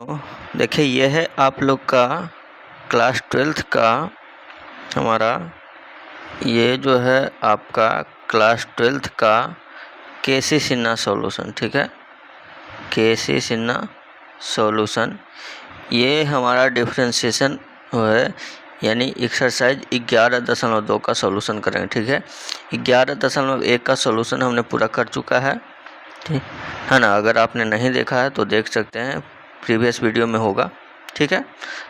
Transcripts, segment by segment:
तो देखिए ये है आप लोग का क्लास 12th का हमारा ये जो है आपका क्लास 12th का केसी सिन्हा सॉल्यूशन। ठीक है, केसी सिन्हा सॉल्यूशन ये हमारा डिफरेंशिएशन है, यानी एक्सरसाइज 11.2 का सॉल्यूशन करेंगे। ठीक है, 11.1 का सॉल्यूशन हमने पूरा कर चुका है, ठीक है ना। अगर आपने नहीं देखा है तो देख सकते हैं, प्रीवियस वीडियो में होगा। ठीक है,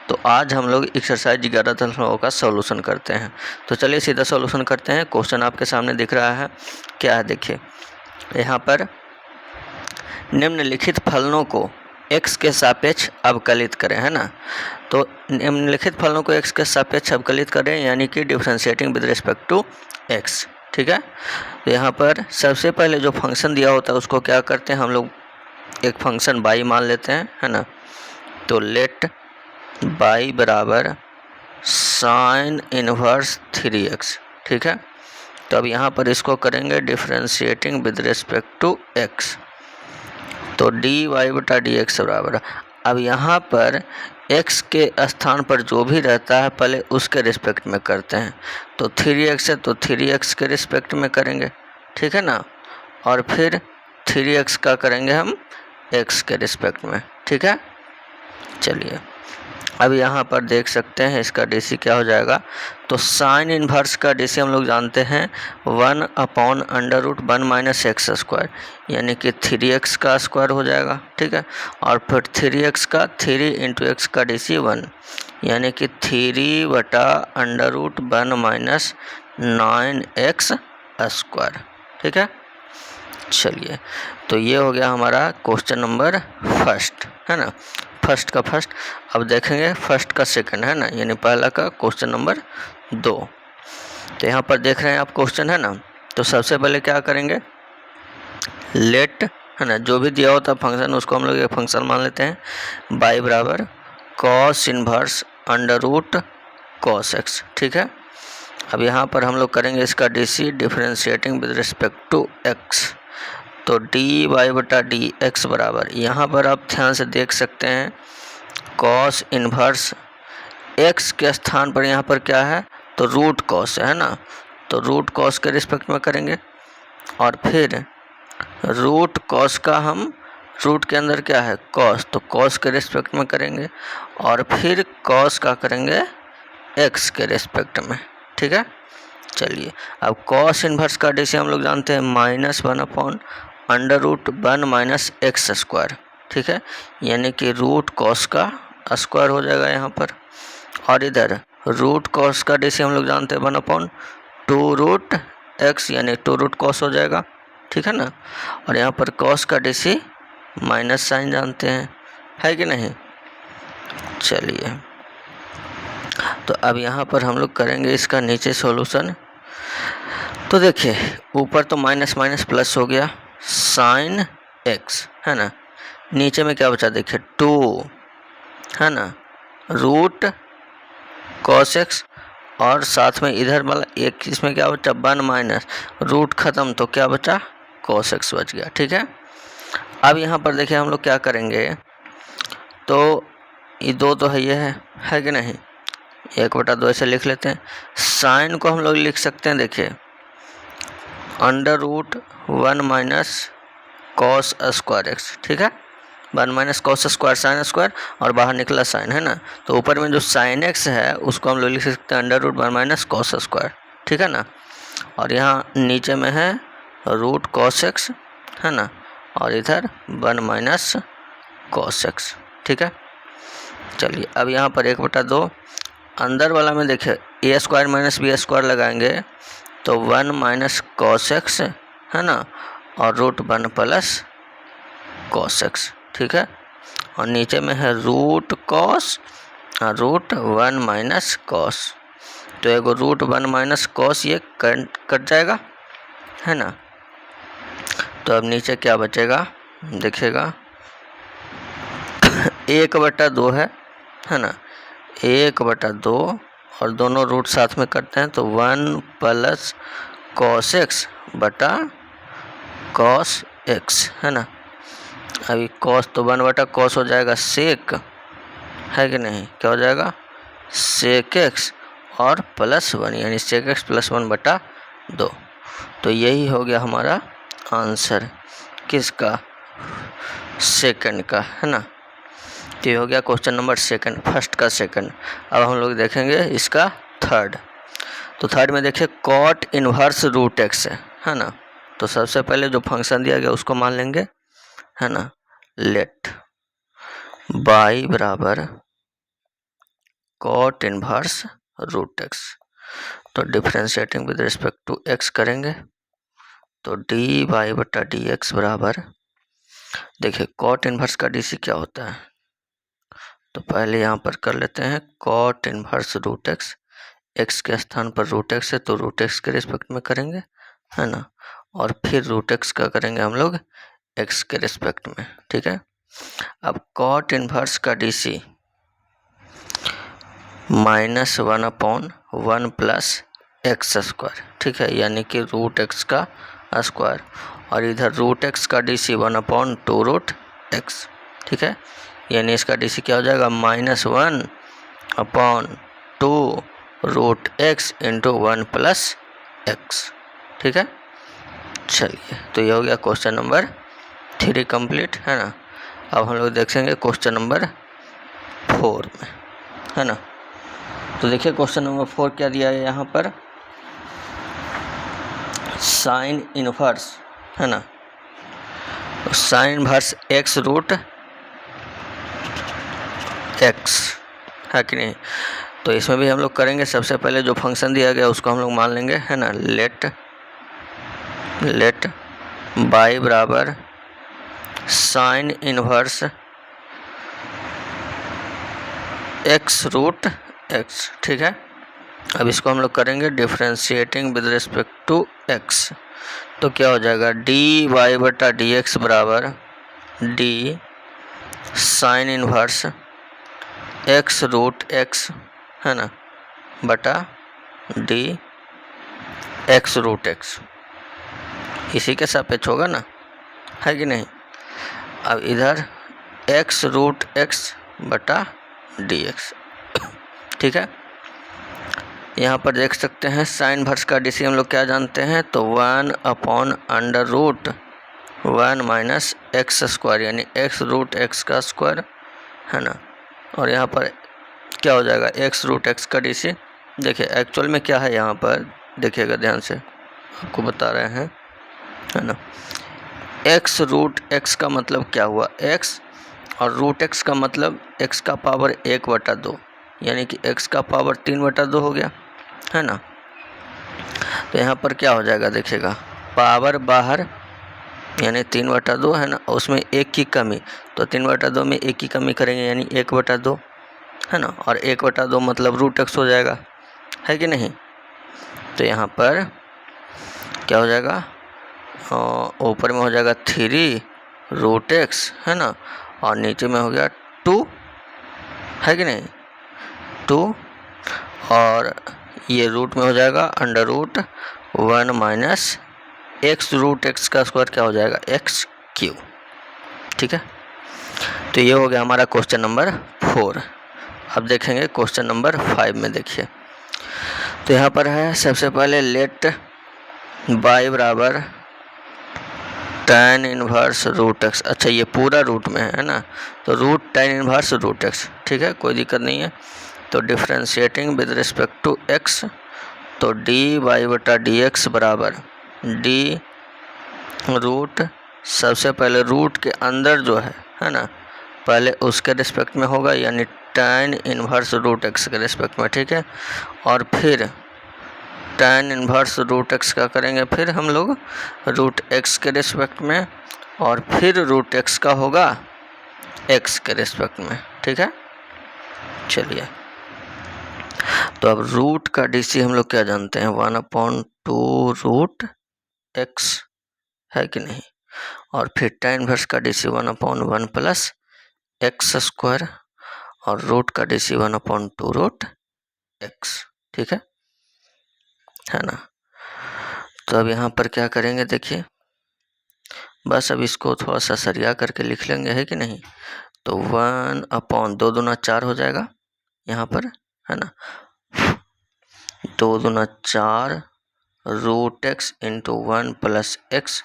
तो आज हम लोग एक्सरसाइज 11.9 का सॉल्यूशन करते हैं। तो चलिए सीधा सॉल्यूशन करते हैं। क्वेश्चन आपके सामने दिख रहा है, क्या है देखिए यहाँ पर, निम्नलिखित फलनों को x के सापेक्ष अवकलित करें, है ना। तो निम्नलिखित फलनों को x के सापेक्ष अवकलित करें, यानी कि differentiating with respect to x। ठीक है, तो यहाँ पर सबसे पहले जो फंक्शन दिया होता है उसको क्या करते हैं हम लोग, एक फंक्शन y मान लेते हैं, है ना। तो लेट y बराबर साइन इनवर्स 3x। ठीक है, तो अब यहाँ पर इसको करेंगे differentiating with respect to x, तो dy बटा डी एक्स बराबर, अब यहाँ पर x के स्थान पर जो भी रहता है पहले उसके रिस्पेक्ट में करते हैं। तो 3x है तो 3x के रिस्पेक्ट में करेंगे, ठीक है ना, और फिर 3x का करेंगे हम x के रिस्पेक्ट में। ठीक है, चलिए अब यहाँ पर देख सकते हैं इसका डीसी क्या हो जाएगा। तो साइन इन्वर्स का डीसी हम लोग जानते हैं 1/√1 माइनस एक्स स्क्वायर, यानी कि 3x का स्क्वायर हो जाएगा। ठीक है, और फिर 3x का 3 इंटू एक्स का डीसी 1, यानी कि 3/√1 माइनस 9x स्क्वायर। ठीक है, चलिए तो ये हो गया हमारा क्वेश्चन नंबर फर्स्ट, है ना, फर्स्ट का फर्स्ट। अब देखेंगे फर्स्ट का सेकंड, है ना, यानी पहला का क्वेश्चन नंबर 2। तो यहाँ पर देख रहे हैं आप क्वेश्चन, है ना। तो सबसे पहले क्या करेंगे, लेट, है ना, जो भी दिया होता है फंक्शन उसको हम लोग एक फंक्शन मान लेते हैं, y बराबर cos inverse under root cos x. ठीक है, अब यहाँ पर हम लोग करेंगे इसका DC differentiating with respect to x, तो dy बटा डी एक्स बराबर, यहाँ पर आप ध्यान से देख सकते हैं कॉस इन्वर्स x के स्थान पर यहाँ पर क्या है, तो रूट कॉस है ना, तो रूट कॉस के रिस्पेक्ट में करेंगे, और फिर रूट कॉस का हम, रूट के अंदर क्या है कॉस, तो कॉस के रिस्पेक्ट में करेंगे, और फिर कॉस का करेंगे x के रिस्पेक्ट में। ठीक है, चलिए अब कॉस इन्वर्स का डीसी हम लोग जानते हैं -1/√1 माइनस एक्स स्क्वायर। ठीक है, यानी कि रूट कॉस का स्क्वायर हो जाएगा यहाँ पर, और इधर रूट कॉस का डीसी हम लोग जानते हैं 1/2√x, यानी 2 कॉस हो जाएगा। ठीक है ना, और यहाँ पर कॉस का डीसी माइनस साइन जानते हैं, है कि नहीं। चलिए तो अब यहाँ पर हम लोग करेंगे इसका नीचे सॉल्यूशन। तो देखिए ऊपर तो माइनस माइनस प्लस हो गया साइन x, है ना, नीचे में क्या बचा देखिए 2, है ना, रूट कॉस एक्स, और साथ में इधर मतलब एक इसमें क्या बचा 1 माइनस रूट ख़त्म, तो क्या बचा कॉस एक्स बच गया। ठीक है, अब यहाँ पर देखिए हम लोग क्या करेंगे, तो ये 2 तो है, ये है कि नहीं, 1/2 ऐसे लिख लेते हैं। साइन को हम लोग लिख सकते हैं देखिए अंडर√1 माइनस कॉस स्क्वायर एक्स। ठीक है, 1 minus cos square sine square, और बाहर निकला साइन, है ना, तो ऊपर में जो साइन एक्स है उसको हम लोग लिख सकते हैं अंडर√1 माइनस कॉस स्क्वायर। ठीक है ना, और यहाँ नीचे में है रूट कॉस एक्स, है ना, और इधर 1 माइनस कॉस एक्स। ठीक है, चलिए अब यहाँ पर 1/2, अंदर वाला में देखिए ए स्क्वायर माइनस बी स्क्वायर लगाएंगे तो 1 माइनस कॉस एक्स, है ना, और √1 प्लस कॉस एक्स। ठीक है, और नीचे में है रूट कॉस और √1 माइनस कॉस, तो एगो √1 माइनस कॉस ये कट जाएगा, है ना। तो अब नीचे क्या बचेगा देखिएगा 1/2 है ना, 1/2, और दोनों रूट साथ में करते हैं तो 1 प्लस कॉस एक्स बटा कॉस एक्स, है ना। अभी कॉस तो 1/cos हो जाएगा सेक, है कि नहीं, क्या हो जाएगा सेक एक्स और +1 यानी सेक एक्स +1/2। तो यही हो गया हमारा आंसर किसका, सेकंड का, है ना। तो ये हो गया क्वेश्चन नंबर सेकंड, फर्स्ट का सेकंड। अब हम लोग देखेंगे इसका थर्ड। तो थर्ड में देखिए कॉट इनवर्स रूट एक्स है ना। तो सबसे पहले जो फंक्शन दिया गया उसको मान लेंगे, है ना। लेट बाई बराबर कॉट इनवर्स रूट एक्स। तो differentiating with respect to x करेंगे तो डी वाई बटा डी एक्स बराबर, देखिए कॉट इनवर्स का डीसी क्या होता है, तो पहले यहाँ पर कर लेते हैं cot inverse root x. X के स्थान पर रूट एक्स है तो रूट एक्स के रिस्पेक्ट में करेंगे, है ना। और फिर रूट एक्स का करेंगे हम लोग एक्स के रिस्पेक्ट में, ठीक है। अब कॉट इनवर्स का डीसी -1/1 + x², ठीक है, यानी कि रूट एक्स का स्क्वायर। और इधर रूट एक्स का डीसी 1/2 रूट एक्स, ठीक है, यानी इसका डीसी क्या हो जाएगा -1/2 रूट एक्स इंटू 1 + x, ठीक है। चलिए तो ये हो गया क्वेश्चन नंबर 3 कंप्लीट, है ना। अब हम लोग देखेंगे क्वेश्चन नंबर 4 में, है ना। तो देखिए क्वेश्चन नंबर 4 क्या दिया है यहाँ पर, साइन इनवर्स, है ना। Sine inverse x root x, है कि नहीं। तो इसमें भी हम लोग करेंगे, सबसे पहले जो फंक्शन दिया गया उसको हम लोग मान लेंगे, है ना। लेट बाई बराबर sine inverse x root x, ठीक है। अब इसको हम लोग करेंगे differentiating with respect to x। तो क्या हो जाएगा डी वाई बटा डी एक्स बराबर d sine inverse x root x, है ना, बटा डी x रूट x, इसी के सापेक्ष होगा ना, है कि नहीं। अब इधर x रूट x बटा डी एक्स, ठीक है। यहाँ पर देख सकते हैं साइन इनवर्स का डीसी हम लोग क्या जानते हैं, तो 1/√1 - x² यानी x रूट x का स्क्वायर, है ना। और यहाँ पर क्या हो जाएगा x रूट x का डीसी, देखिए एक्चुअल में क्या है यहाँ पर देखिएगा ध्यान से, आपको बता रहे हैं, है ना। x रूट x का मतलब क्या हुआ x, और रूट x का मतलब x का पावर 1/2, यानी कि x का पावर 3/2 हो गया, है ना। तो यहाँ पर क्या हो जाएगा देखिएगा, पावर बाहर यानी 3/2, है ना, उसमें 1 की कमी, तो 3/2 में 1 की कमी करेंगे यानी 1/2, है ना। और 1/2 मतलब रूट एक्स हो जाएगा, है कि नहीं। तो यहाँ पर क्या हो जाएगा, ऊपर में हो जाएगा 3 रूट एक्स, है ना, और नीचे में हो गया 2, है कि नहीं 2, और ये रूट में हो जाएगा √1 - x रूट x का स्क्वायर, क्या हो जाएगा x³, ठीक है। तो ये हो गया हमारा क्वेश्चन नंबर 4। अब देखेंगे क्वेश्चन नंबर 5 में, देखिए तो यहाँ पर है सबसे पहले लेट बाई बराबर tan इनवर्स रूट एक्स, अच्छा ये पूरा रूट में है ना, तो root tan inverse root x, ठीक है, कोई दिक्कत नहीं है। तो differentiating with respect to x, तो डी वाई बटा डी एक्स बराबर डी रूट, सबसे पहले रूट के अंदर जो है ना, पहले उसके रिस्पेक्ट में होगा यानी tan इनवर्स रूट एक्स के रिस्पेक्ट में, ठीक है। और फिर tan इनवर्स रूट एक्स का करेंगे फिर हम लोग रूट एक्स के रिस्पेक्ट में, और फिर रूट एक्स का होगा एक्स के रिस्पेक्ट में, ठीक है। चलिए तो अब रूट का डीसी हम लोग क्या जानते हैं 1/2 रूट एक्स, है कि नहीं। और फिर tan इनवर्स का डीसी 1/1 + x², और रूट का डीसी 1/2 रूट एक्स, ठीक है ना। तो अब यहाँ पर क्या करेंगे देखिए बस अब इसको थोड़ा सा सरिया करके लिख लेंगे, है कि नहीं। तो 1/2 दूना 4 हो जाएगा यहाँ पर, है ना। 2 दूना 4 √x इंटू 1 प्लस x,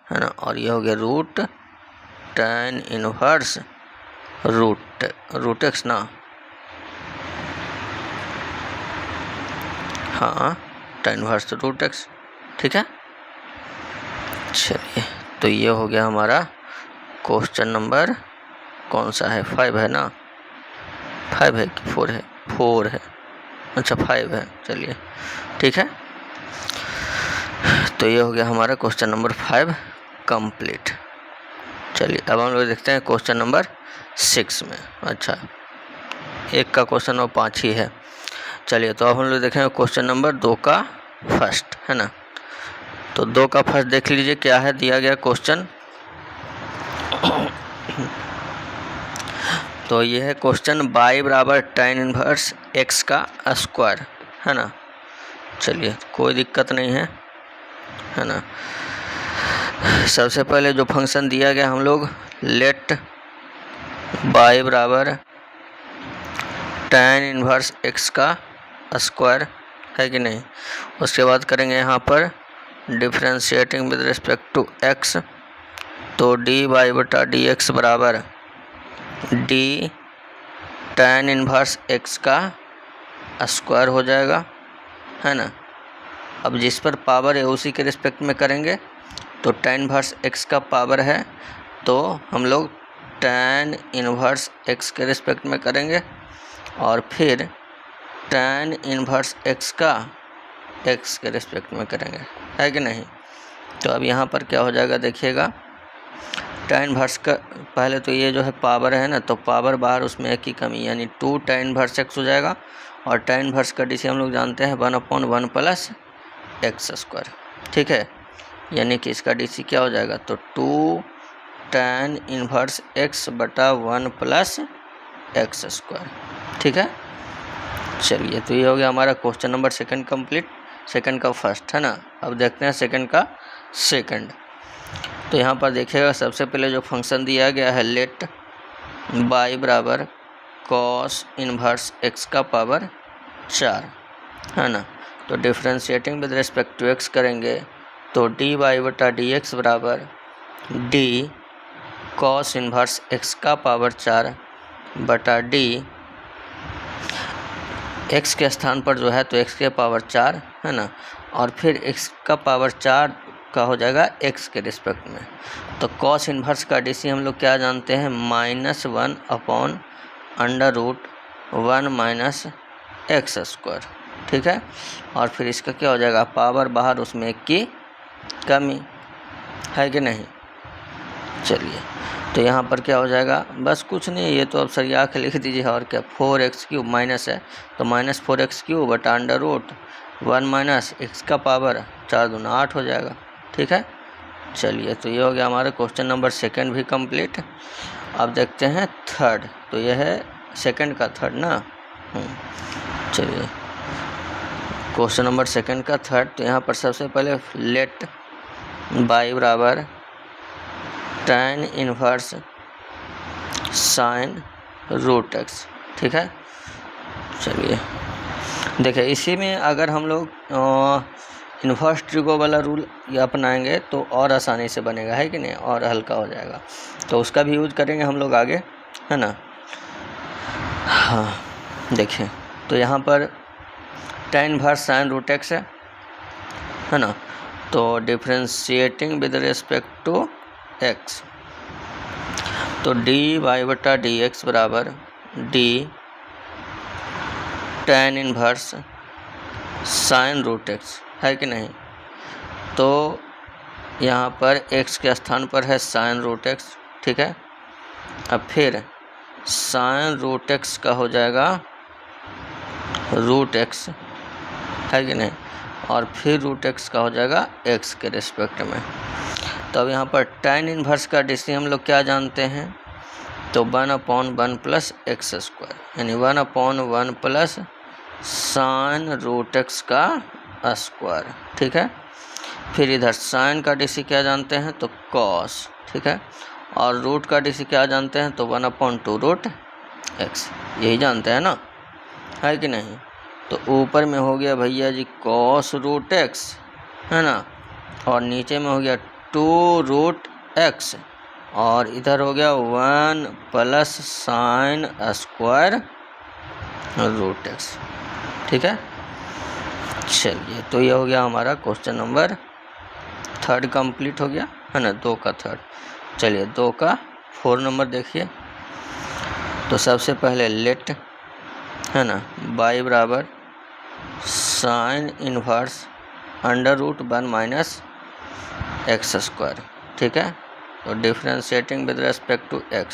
है ना। और ये हो गया root tan inverse root x ना, हाँ tan इनवर्स रूट x, ठीक है। चलिए, तो ये हो गया हमारा क्वेश्चन नंबर कौन सा है, 5 है ना, 5 है कि 4 है, 4 है, अच्छा 5 है, चलिए ठीक है। तो ये हो गया हमारा क्वेश्चन नंबर 5 कंप्लीट। चलिए अब हम लोग देखते हैं क्वेश्चन नंबर 6 में। अच्छा, एक का क्वेश्चन और 5 ही है। चलिए तो अब हम लोग देखेंगे क्वेश्चन नंबर 2 का फर्स्ट, है ना। तो 2 का फर्स्ट देख लीजिए क्या है दिया गया क्वेश्चन। तो ये है क्वेश्चन y बराबर tan इनवर्स x का स्क्वायर, है ना। चलिए कोई दिक्कत नहीं है, है ना। सबसे पहले जो फंक्शन दिया गया हम लोग लेट y बराबर tan इनवर्स x का स्क्वायर, है कि नहीं। उसके बाद करेंगे यहाँ पर differentiating with respect to x, तो dy बटा dx बराबर d tan इनवर्स x का स्क्वायर हो जाएगा, है ना। अब जिस पर पावर है उसी के रिस्पेक्ट में करेंगे, तो tan इनवर्स x का पावर है तो हम लोग tan इनवर्स x के रिस्पेक्ट में करेंगे, और फिर tan इनवर्स x का x के रिस्पेक्ट में करेंगे, है कि नहीं। तो अब यहाँ पर क्या हो जाएगा देखिएगा, tan इनवर्स का पहले तो ये जो है पावर है ना, तो पावर बाहर उसमें एक की कमी यानी 2 tan इनवर्स x हो जाएगा, और tan इनवर्स का DC हम लोग जानते हैं 1/1 प्लस x स्क्वायर, ठीक है। यानी कि इसका DC क्या हो जाएगा, तो 2 tan इनवर्स x बटा 1 प्लस x स्क्वायर, ठीक है। चलिए तो ये हो गया हमारा question number second complete, second का फर्स्ट, है ना। अब देखते हैं सेकंड का सेकंड। तो यहाँ पर देखिएगा सबसे पहले जो फंक्शन दिया गया है लेट y बराबर cos इनवर्स x का पावर 4, है ना। तो differentiating with respect to x करेंगे, तो dy बटा dx बराबर d cos इनवर्स x का पावर 4 बटा d, x के स्थान पर जो है तो x के पावर 4, है ना। और फिर x का पावर 4 का हो जाएगा x के रिस्पेक्ट में। तो cos इनवर्स का DC हम लोग क्या जानते हैं, -1/√1 - x स्क्वायर, ठीक है। और फिर इसका क्या हो जाएगा, पावर बाहर उसमें एक की कमी, है कि नहीं। चलिए तो यहाँ पर क्या हो जाएगा, बस कुछ नहीं, ये तो अब सरिया के लिख दीजिए, और क्या 4x³ माइनस है तो -4x³ बटा √1 - x का पावर 4 दूना 8 हो जाएगा, ठीक है। चलिए तो ये हो गया हमारा क्वेश्चन नंबर सेकंड भी कंप्लीट। अब देखते हैं थर्ड, तो ये है सेकंड का थर्ड ना। चलिए क्वेश्चन नंबर सेकंड का थर्ड, तो यहाँ पर सबसे पहले लेट y बराबर tan इनवर्स साइन √x, ठीक है। चलिए देखिए इसी में अगर हम लोग इन्वर्स ट्रिगो वाला रूल अपनाएंगे तो और आसानी से बनेगा, है कि नहीं, और हल्का हो जाएगा, तो उसका भी यूज करेंगे हम लोग आगे, है ना। हाँ देखिए तो यहाँ पर tan इनवर्स साइन √x है ना। तो differentiating with respect to x, तो dy बटा dx बराबर d tan inverse sine √x, है कि नहीं। तो यहाँ पर x के स्थान पर है साइन √x, ठीक है। अब फिर साइन √x का हो जाएगा √x, है कि नहीं, और फिर √x का हो जाएगा x के रिस्पेक्ट में। तो अब यहाँ पर tan इनवर्स का DC हम लोग क्या जानते हैं, तो 1/1 प्लस x स्क्वायर, यानी 1/1 प्लस साइन √x का स्क्वायर, ठीक है। फिर इधर साइन का डीसी क्या जानते हैं, तो कॉस, ठीक है। और रूट का डीसी क्या जानते हैं, तो 1/2√x, यही जानते हैं ना, है कि नहीं। तो ऊपर में हो गया भैया जी cos√x, है ना, और नीचे में हो गया 2√x, और इधर हो गया 1 + sin²√x, ठीक है। चलिए, तो ये हो गया हमारा क्वेश्चन नंबर 3 कंप्लीट हो गया, है ना, 2 का 3। चलिए 2 का 4 नंबर देखिए। तो सबसे पहले लेट, है ना, y बराबर sin इनवर्स √1 - x², ठीक है। तो differentiating with respect to x,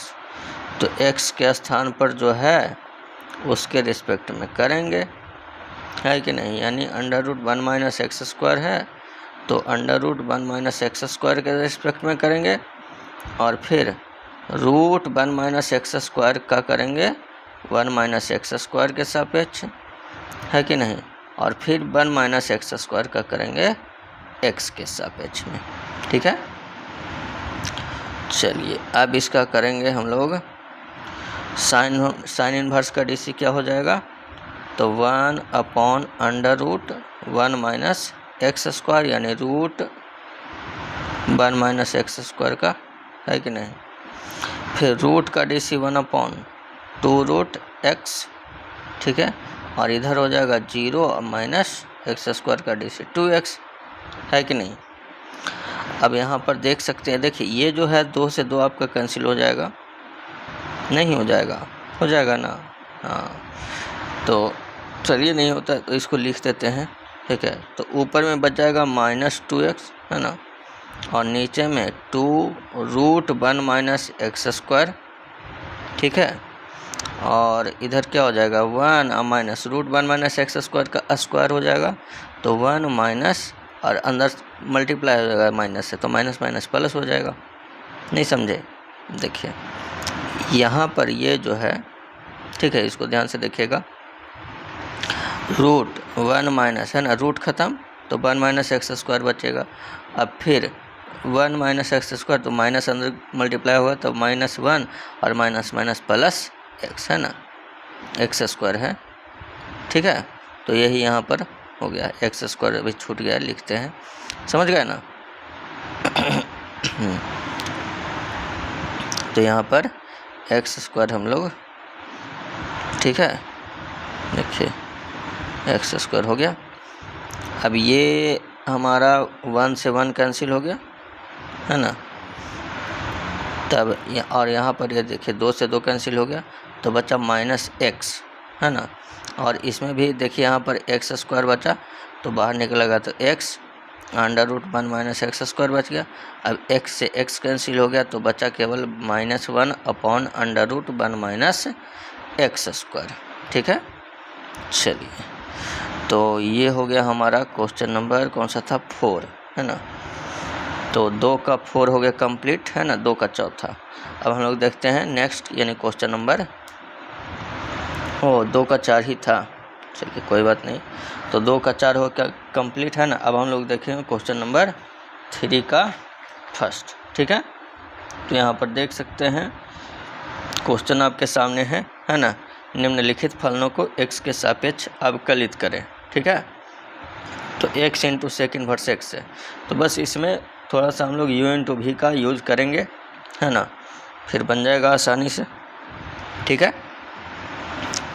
तो x के स्थान पर जो है उसके रिस्पेक्ट में करेंगे, है कि नहीं, यानी √1 - x² है तो √1 - x² के रिस्पेक्ट में करेंगे, और फिर √1 - x² का करेंगे 1 - x² के सापेक्ष, है कि नहीं, और फिर 1 - x² का करेंगे x के सापेक्ष में, ठीक है। चलिए अब इसका करेंगे हम लोग साइन इनवर्स का डीसी क्या हो जाएगा, तो 1/√1 - x², यानी √1 - x² का, है कि नहीं। फिर रूट का डीसी 1/2√x, ठीक है, और इधर हो जाएगा 0 - x² का डीसी 2x, है कि नहीं। अब यहाँ पर देख सकते हैं, देखिए ये जो है 2 से 2 आपका कैंसिल हो जाएगा, नहीं हो जाएगा, हो जाएगा ना, हाँ। तो चलिए नहीं होता है तो इसको लिख देते हैं, ठीक है। तो ऊपर में बच जाएगा -2x, है ना, और नीचे में 2√1 - x², ठीक है, और इधर क्या हो जाएगा 1 -√1 - x² का स्क्वायर हो जाएगा, तो 1 माइनस, और अंदर मल्टीप्लाई हो जाएगा माइनस से, तो माइनस माइनस प्लस हो जाएगा, नहीं समझे। देखिए यहाँ पर ये जो है, ठीक है, इसको ध्यान से देखिएगा, √1 है ना, रूट ख़त्म तो 1 - x² बचेगा। अब फिर 1 - x², तो माइनस अंदर मल्टीप्लाई हुआ तो -1, और माइनस माइनस प्लस x, है ना, x² है, ठीक है। तो यही यहाँ पर हो गया, x² अभी छूट गया, लिखते हैं, समझ गए ना। तो यहाँ पर x² हम लोग, ठीक है, देखिए x² हो गया। अब ये हमारा 1 से 1 कैंसिल हो गया, है ना, तब और यहाँ पर ये देखिए 2 से 2 कैंसिल हो गया, तो बचा -x, है ना, और इसमें भी देखिए यहाँ पर x² बचा, तो बाहर निकलेगा तो x √1 - x² बच गया। अब x से x कैंसिल हो गया, तो बचा केवल -1/√1 - x², ठीक है। चलिए, तो ये हो गया हमारा क्वेश्चन नंबर कौन सा था, 4, है ना। तो 2 का 4 हो गया कंप्लीट, है ना, 2 का चौथा। अब हम लोग देखते हैं नेक्स्ट, यानी क्वेश्चन नंबर 2 का 4 ही था, चलिए कोई बात नहीं। तो 2 का 4 हो क्या कंप्लीट, है ना। अब हम लोग देखेंगे क्वेश्चन नंबर 3 का फर्स्ट, ठीक है। तो यहाँ पर देख सकते हैं क्वेश्चन आपके सामने है ना, निम्नलिखित फलनों को x के सापेक्ष अवकलित करें, ठीक है। तो x × सेक इनवर्स x है, तो बस इसमें थोड़ा सा हम लोग u × v का यूज करेंगे, है ना, फिर बन जाएगा आसानी से, ठीक है।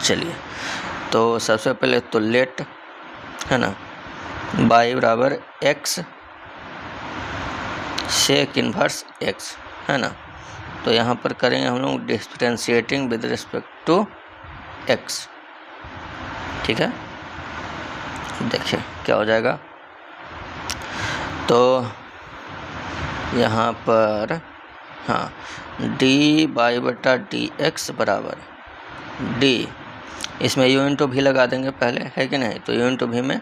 चलिए, तो सबसे पहले तो लेट, है ना, y बराबर x सेक इनवर्स x, है ना। तो यहाँ पर करेंगे हम लोग differentiating with respect to x, ठीक है। देखिए क्या हो जाएगा, तो यहाँ पर हाँ dy/dx बराबर d, इसमें u × v लगा देंगे पहले, है कि नहीं। तो u × v में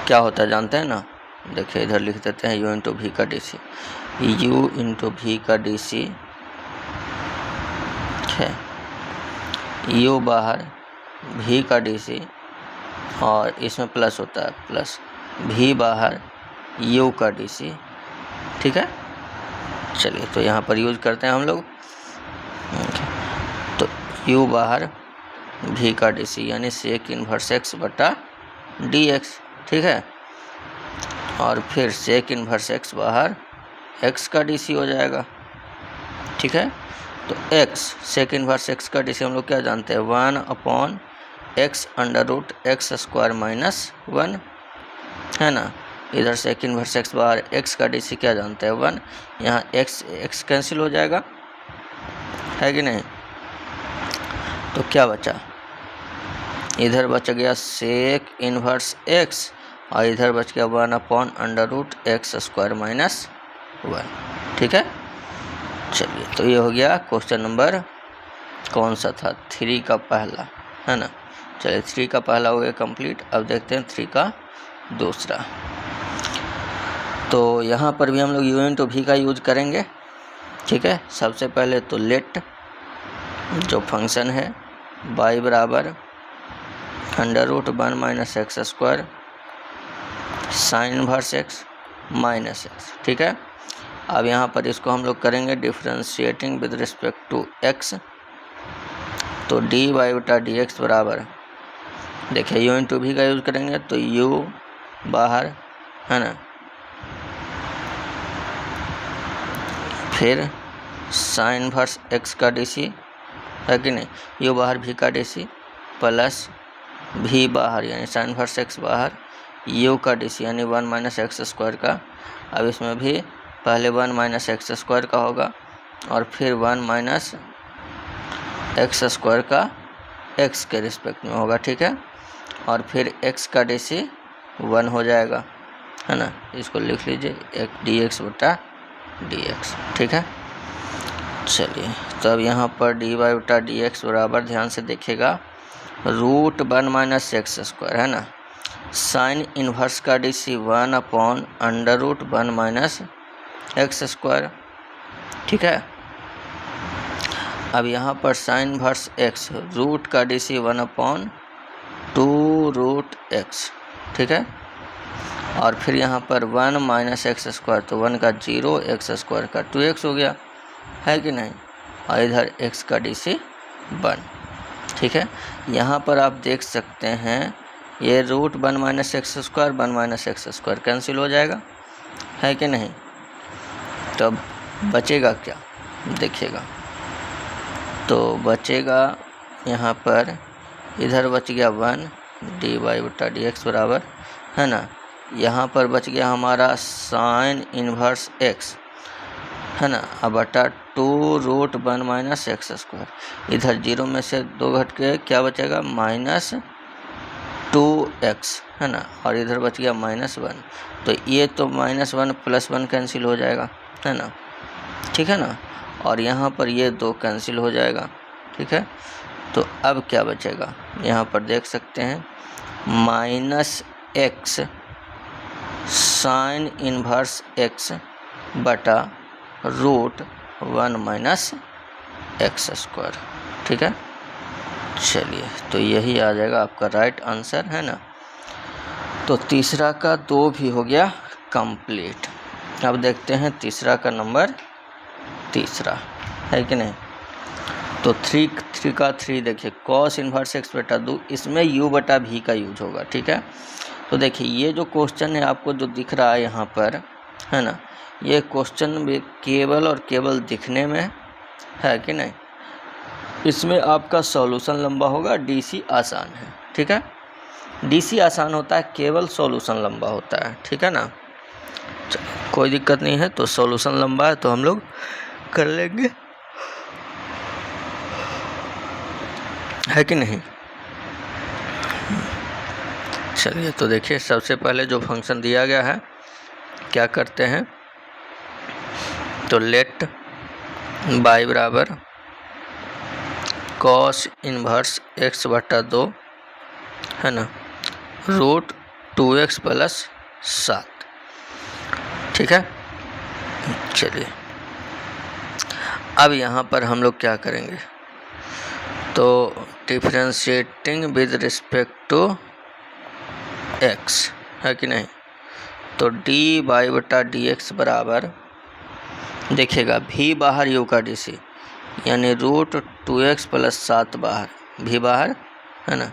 क्या होता है जानते हैं ना, देखिए इधर लिख देते हैं u × v का dc, u × v का dc है, u बाहर v का dc, और इसमें प्लस होता है प्लस, भी बाहर u का dc, ठीक है। चलिए तो यहाँ पर यूज करते हैं हम लोग, तो u बाहर v का dc यानी sec इनवर्स x बटा dx, ठीक है। और फिर sec इनवर्स x बाहर x का dc हो जाएगा, ठीक है। तो x sec इनवर्स x का dc हम लोग क्या जानते हैं, 1/x under root x square minus 1, है ना। इधर sec इनवर्स x बाहर x का dc क्या जानते हैं, 1, यहाँ x कैंसिल हो जाएगा, है कि नहीं। तो क्या बचा, इधर बच गया sec इनवर्स x और इधर बच गया 1/√x स्क्वायर माइनस 1, ठीक है। चलिए तो ये हो गया क्वेश्चन नंबर कौन सा था, 3 का पहला, है ना। चलिए 3 का पहला हो गया कंप्लीट। अब देखते हैं 3 का दूसरा। तो यहाँ पर भी हम लोग u इंटू v का यूज करेंगे, ठीक है। सबसे पहले तो लेट जो फंक्शन है y बराबर √1 - x square sine inverse x minus x, ठीक है। अब यहाँ पर इसको हम लोग करेंगे differentiating with respect to x, तो dy बटा dx बराबर, देखिए u इंटू v का यूज करेंगे तो u बाहर, है ना, फिर साइन इनवर्स x का dc, है कि नहीं, u बाहर v का dc प्लस v बाहर यानी साइन इनवर्स x बाहर u का dc यानी 1 - x स्क्वायर का। अब इसमें भी पहले 1 - x स्क्वायर का होगा और फिर 1 - x स्क्वायर का x के रिस्पेक्ट में होगा, ठीक है। और फिर x का dc 1 हो जाएगा, है ना। इसको लिख लीजिए एक dx बटा dx, ठीक है। चलिए तो अब यहाँ पर dy बटा dx बराबर, ध्यान से देखिएगा, √1 - x स्क्वायर, है ना। साइन इनवर्स का dc 1/√1 - x स्क्वायर, ठीक है। अब यहाँ पर साइन इनवर्स x रूट का dc 1/2√x, ठीक है। और फिर यहाँ पर 1 - x स्क्वायर, तो 1 का 0, x स्क्वायर का 2x हो गया, है कि नहीं। और इधर x का dc 1, ठीक है। यहाँ पर आप देख सकते हैं ये √1 - x square 1 - x square cancel हो जाएगा, है कि नहीं। तो अब बचेगा क्या, देखिएगा, तो बचेगा यहाँ पर, इधर बच गया 1 dy बटा dx बराबर, है ना। यहाँ पर बच गया हमारा साइन इनवर्स x, है ना, अब बटा 2√1 - x स्क्वायर। इधर 0 में से 2 घट के क्या बचेगा, -2x, है ना। और इधर बच गया -1, तो ये तो -1 + 1 कैंसिल हो जाएगा, है ना, ठीक है ना। और यहाँ पर ये 2 कैंसिल हो जाएगा, ठीक है। तो अब क्या बचेगा, यहाँ पर देख सकते हैं -x साइन इनवर्स x बटा √1 - x स्क्वायर, ठीक है। चलिए तो यही आ जाएगा आपका राइट आंसर, है ना। तो तीसरा का 2 भी हो गया कंप्लीट। अब देखते हैं तीसरा का नंबर तीसरा, है कि नहीं। तो 3 का 3 देखिए, कॉस इनवर्स x बटा 2, इसमें u बटा v का यूज होगा, ठीक है। तो देखिए ये जो क्वेश्चन है आपको जो दिख रहा है यहाँ पर, है ना, ये क्वेश्चन भी केवल और केवल दिखने में, है कि नहीं। इसमें आपका सॉल्यूशन लंबा होगा, डीसी आसान है, ठीक है। डीसी आसान होता है, केवल सॉल्यूशन लंबा होता है, ठीक है ना। कोई दिक्कत नहीं है, तो सॉल्यूशन लंबा है तो हम लोग कर लेंगे, है कि नहीं। चलिए तो देखिए, सबसे पहले जो फंक्शन दिया गया है क्या करते हैं, तो लेट y बराबर कॉस इनवर्स x बटा 2, है ना, √2x + 7, ठीक है। चलिए अब यहाँ पर हम लोग क्या करेंगे, तो differentiating with respect to x, है कि नहीं। तो डी वाई बटा डी एक्स बराबर देखिएगा भी बाहर यू का डी सी यानी रूट 2x प्लस 7 बाहर, भी बाहर है ना,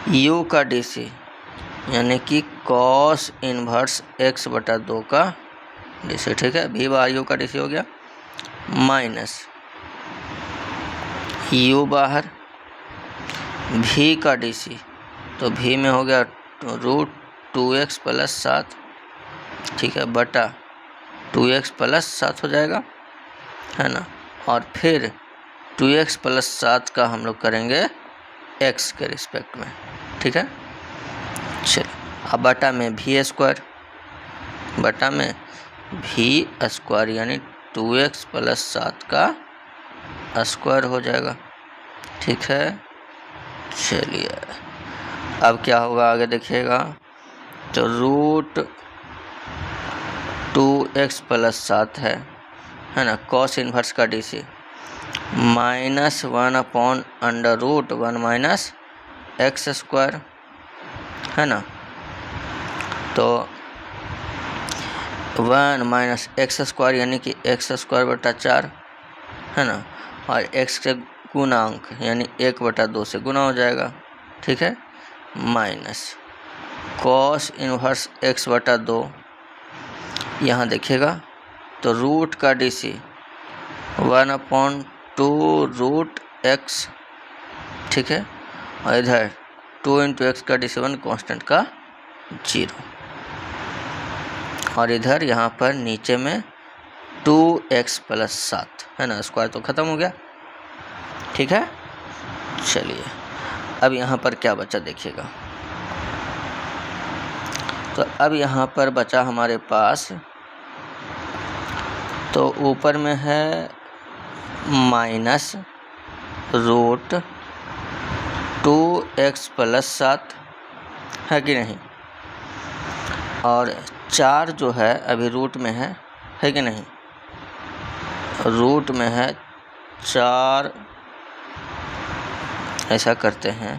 यू का डी सी यानी कि कॉस इन्वर्स x बटा 2 का डी सी, ठीक है, भी बाहर यू का डी सी हो गया, माइनस यू बाहर भी का डी सी, तो भी में हो गया रूट 2x प्लस 7, ठीक है, बटा 2x प्लस 7 हो जाएगा, है ना, और फिर 2x प्लस 7 का हम लोग करेंगे x के रिस्पेक्ट में, ठीक है। चलिए अब बटा में भी स्क्वायर, बटा में भी स्क्वायर यानी 2x प्लस 7 का स्क्वायर हो जाएगा, ठीक है। चलिए अब क्या होगा आगे देखिएगा, तो रूट 2x प्लस 7 है ना, कॉस इन्वर्स का D C minus 1 upon under root 1 minus x square, है ना, तो 1 माइनस एक्स स्क्वायर यानी कि एक्स स्क्वायर बटा 4, है ना, और x के गुणांक यानी 1 बटा 2 से गुना हो जाएगा, ठीक है, माइनस कॉस इन्वर्स x बटा 2, यहाँ देखिएगा तो रूट का डी सी 1/2 रूट x, ठीक है, और इधर 2 इंटू एक्स का डी सी 1 कॉन्स्टेंट का 0, और इधर यहाँ पर नीचे में 2x प्लस 7, है ना, स्क्वायर तो ख़त्म हो गया, ठीक है। चलिए अब यहाँ पर क्या बचा देखिएगा, तो अब यहाँ पर बचा हमारे पास, तो ऊपर में है माइनस रूट 2x प्लस 7, है कि नहीं, और 4 जो है अभी रूट में है कि नहीं, रूट में है 4, ऐसा करते हैं,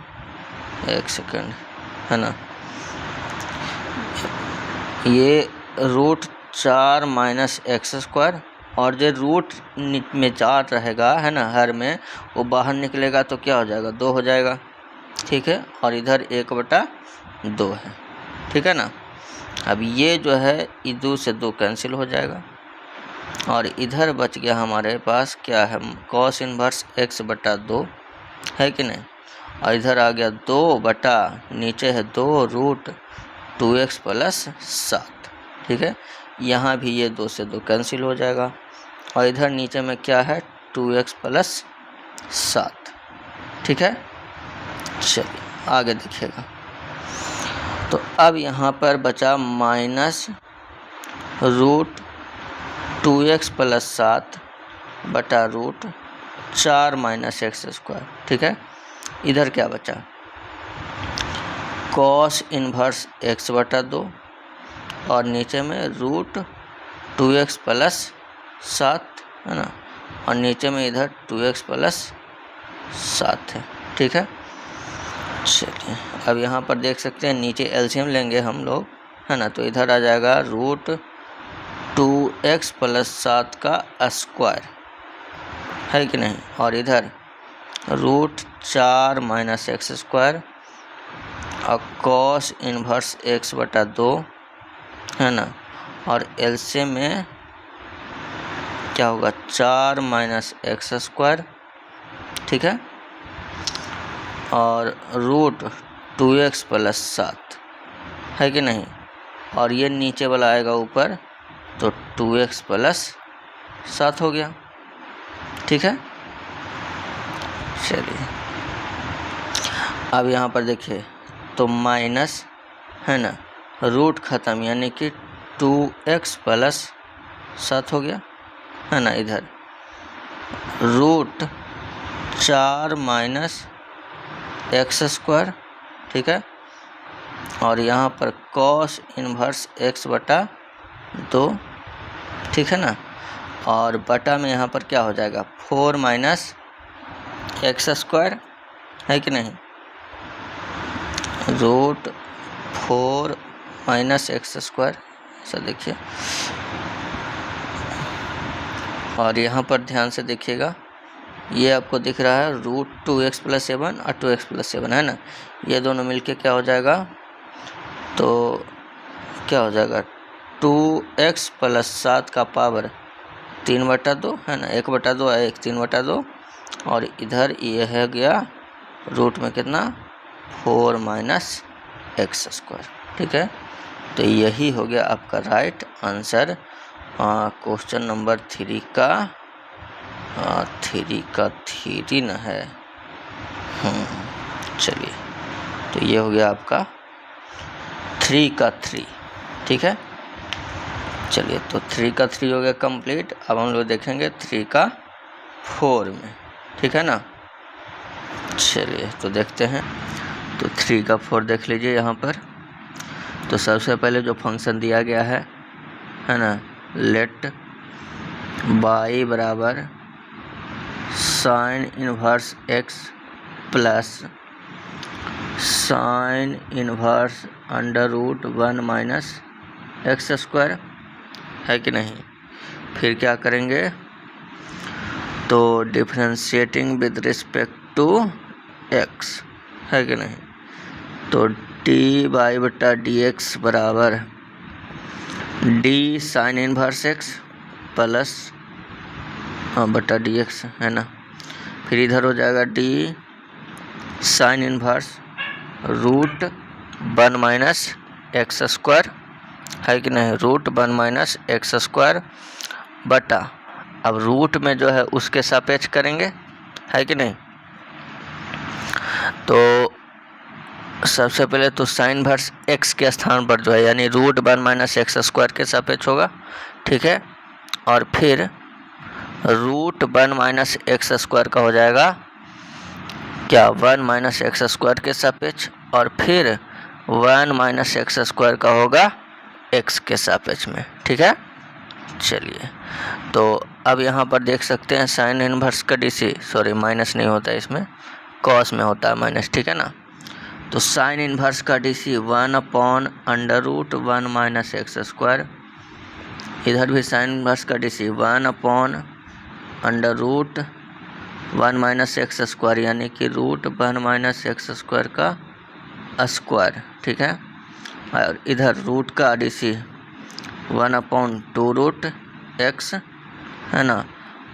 एक सेकंड, है ना, ये रूट 4 माइनस एक्स स्क्वायर, और जो रूट में 4 रहेगा, है ना, हर में वो बाहर निकलेगा तो क्या हो जाएगा, 2 हो जाएगा, ठीक है, और इधर 1 बटा 2 है, ठीक है ना। अब ये जो है 2 से 2 कैंसिल हो जाएगा, और इधर बच गया हमारे पास क्या है, कॉस इन्वर्स x बटा 2, है कि नहीं, और इधर आ गया 2 बटा नीचे है 2 रूट 2x प्लस 7, ठीक है, यहाँ भी ये 2 से 2 कैंसिल हो जाएगा, और इधर नीचे में क्या है 2x प्लस 7, ठीक है। चलिए आगे देखिएगा, तो अब यहाँ पर बचा माइनस रूट 2x प्लस 7 बटा रूट 4 माइनस एक्स स्क्वायर, ठीक है, इधर क्या बचा, कॉस इन्वर्स x बटा 2, और नीचे में रूट 2x प्लस 7, है ना, और नीचे में इधर 2x प्लस 7 है, ठीक है। चलिए अब यहाँ पर देख सकते हैं नीचे एलसीएम लेंगे हम लोग, है ना, तो इधर आ जाएगा रूट 2x प्लस 7 का स्क्वायर, है कि नहीं, और इधर रूट 4 माइनस एक्स स्क्वायर, और कॉस इन्वर्स x बटा 2, है ना, और एलसीएम में क्या होगा 4 माइनस एक्स स्क्वायर, ठीक है, और रूट 2x प्लस 7, है कि नहीं, और ये नीचे वाला आएगा ऊपर, तो 2x प्लस 7 हो गया, ठीक है। चलिए अब यहाँ पर देखिए, तो माइनस, है ना, रूट ख़त्म यानी कि 2x प्लस 7 हो गया, है ना, इधर रूट 4 माइनस एक्स स्क्वायर, ठीक है, और यहाँ पर कॉस इन्वर्स x बटा 2, ठीक है ना, और बटा में यहाँ पर क्या हो जाएगा 4 माइनस एक्स स्क्वायर, है कि नहीं, रूट 4 माइनस एक्स स्क्वायर, ऐसा देखिए। और यहाँ पर ध्यान से देखिएगा, ये आपको दिख रहा है √2x + 7 और 2x + 7 है ना, ये दोनों मिलके क्या हो जाएगा, तो क्या हो जाएगा 2x + 7 का पावर 3/2 है ना, 1/2 है 1 3/2, और इधर ये है गया रूट में कितना 4 - x स्क्वायर। ठीक है, तो यही हो गया आपका राइट आंसर क्वेश्चन नंबर 3 का 3 न है। चलिए, तो ये हो गया आपका 3 का 3। ठीक है, चलिए, तो 3 का 3 हो गया कंप्लीट। अब हम लोग देखेंगे 3 का 4 में। ठीक है ना, चलिए तो देखते हैं। तो 3 का 4 देख लीजिए यहाँ पर। तो सबसे पहले जो फंक्शन दिया गया है ना, लेट y बराबर sin inverse x plus sin inverse √1 - x square है कि नहीं। फिर क्या करेंगे, तो differentiating with respect to x है कि नहीं, तो dy/dx बराबर d sin inverse x plus बटा dx है ना। फिर इधर हो जाएगा d sin inverse √1 - x square है कि नहीं, √1 - x स्क्वायर बटा, अब रूट में जो है उसके सापेक्ष करेंगे है कि नहीं। तो सबसे पहले तो साइन इनवर्स x के स्थान पर जो है यानी √1 - x स्क्वायर के सापेक्ष होगा। ठीक है, और फिर √1 - x स्क्वायर का हो जाएगा क्या 1 - x स्क्वायर के सापेक्ष, और फिर 1 - x स्क्वायर का होगा x के सापेक्ष में। ठीक है, चलिए, तो अब यहाँ पर देख सकते हैं साइन इनवर्स का DC, सॉरी माइनस नहीं होता है इसमें, कॉस में होता है माइनस। ठीक है ना, तो साइन इनवर्स का DC 1/√1 - x स्क्वायर, इधर भी साइन इनवर्स का DC 1/√1 - x स्क्वायर यानी कि √1 - x स्क्वायर का स्क्वायर। ठीक है, और इधर रूट का DC 1/2√x है ना,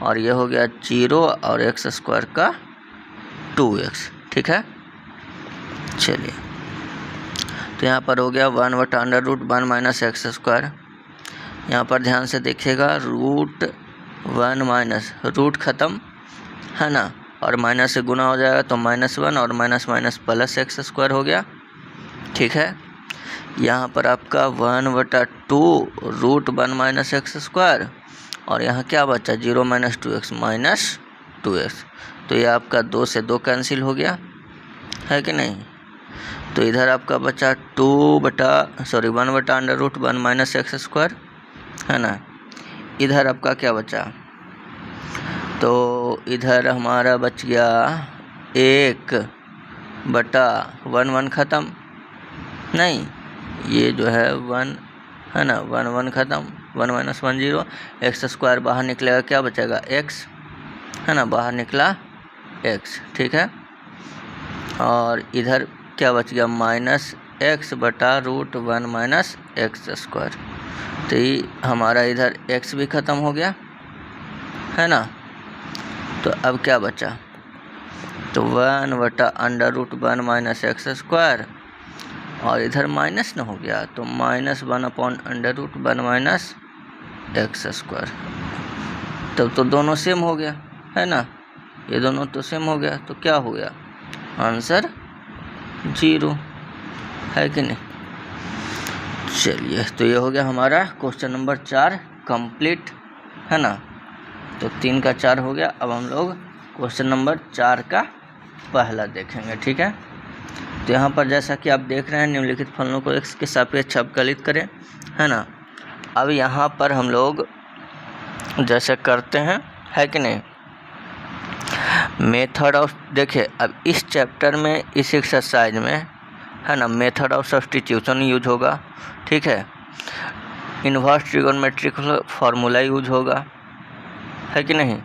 और ये हो गया 0 और x स्क्वायर का 2x। ठीक है, चलिए, तो यहाँ पर हो गया 1/√1 - x स्क्वायर। यहाँ पर ध्यान से देखिएगा, √1 - रूट ख़त्म है ना, और माइनस से गुना हो जाएगा तो -1 और माइनस प्लस x स्क्वायर हो गया। ठीक है, यहाँ पर आपका 1/2 √1 - x स्क्वायर, और यहाँ क्या बचा 0 - 2x -2x, तो ये आपका 2 से 2 कैंसिल हो गया है कि नहीं। तो इधर आपका बचा 1/√1 - x स्क्वायर है ना। इधर आपका क्या बचा, तो इधर हमारा बच गया 1/1 ख़त्म नहीं, ये जो है 1 है ना, 1 ख़त्म, 1 - 1 0, x स्क्वायर बाहर निकलेगा, क्या बचेगा x है ना, बाहर निकला x। ठीक है, और इधर क्या बच गया -x/√1 - x स्क्वायर, तो ये हमारा इधर x भी ख़त्म हो गया है ना। तो अब क्या बचा, तो 1/√1 - x स्क्वायर, और इधर माइनस न हो गया तो -1/√1 - x स्क्वायर, तब तो दोनों सेम हो गया है ना, ये दोनों तो सेम हो गया, तो क्या हो गया आंसर 0 है कि नहीं। चलिए, तो ये हो गया हमारा क्वेश्चन नंबर 4 कंप्लीट है ना। तो 3 का 4 हो गया। अब हम लोग क्वेश्चन नंबर 4 का पहला देखेंगे। ठीक है, तो यहाँ पर जैसा कि आप देख रहे हैं, निम्नलिखित फलनों को x के सापेक्ष अवकलित करें है ना। अब यहाँ पर हम लोग जैसे करते हैं है कि नहीं, मेथड ऑफ, देखिए अब इस चैप्टर में, इस एक्सरसाइज में है ना, मेथड ऑफ सब्स्टिट्यूशन यूज होगा, ठीक है, इन्वर्स ट्रिगोनोमेट्रिक फार्मूला यूज होगा, है कि नहीं।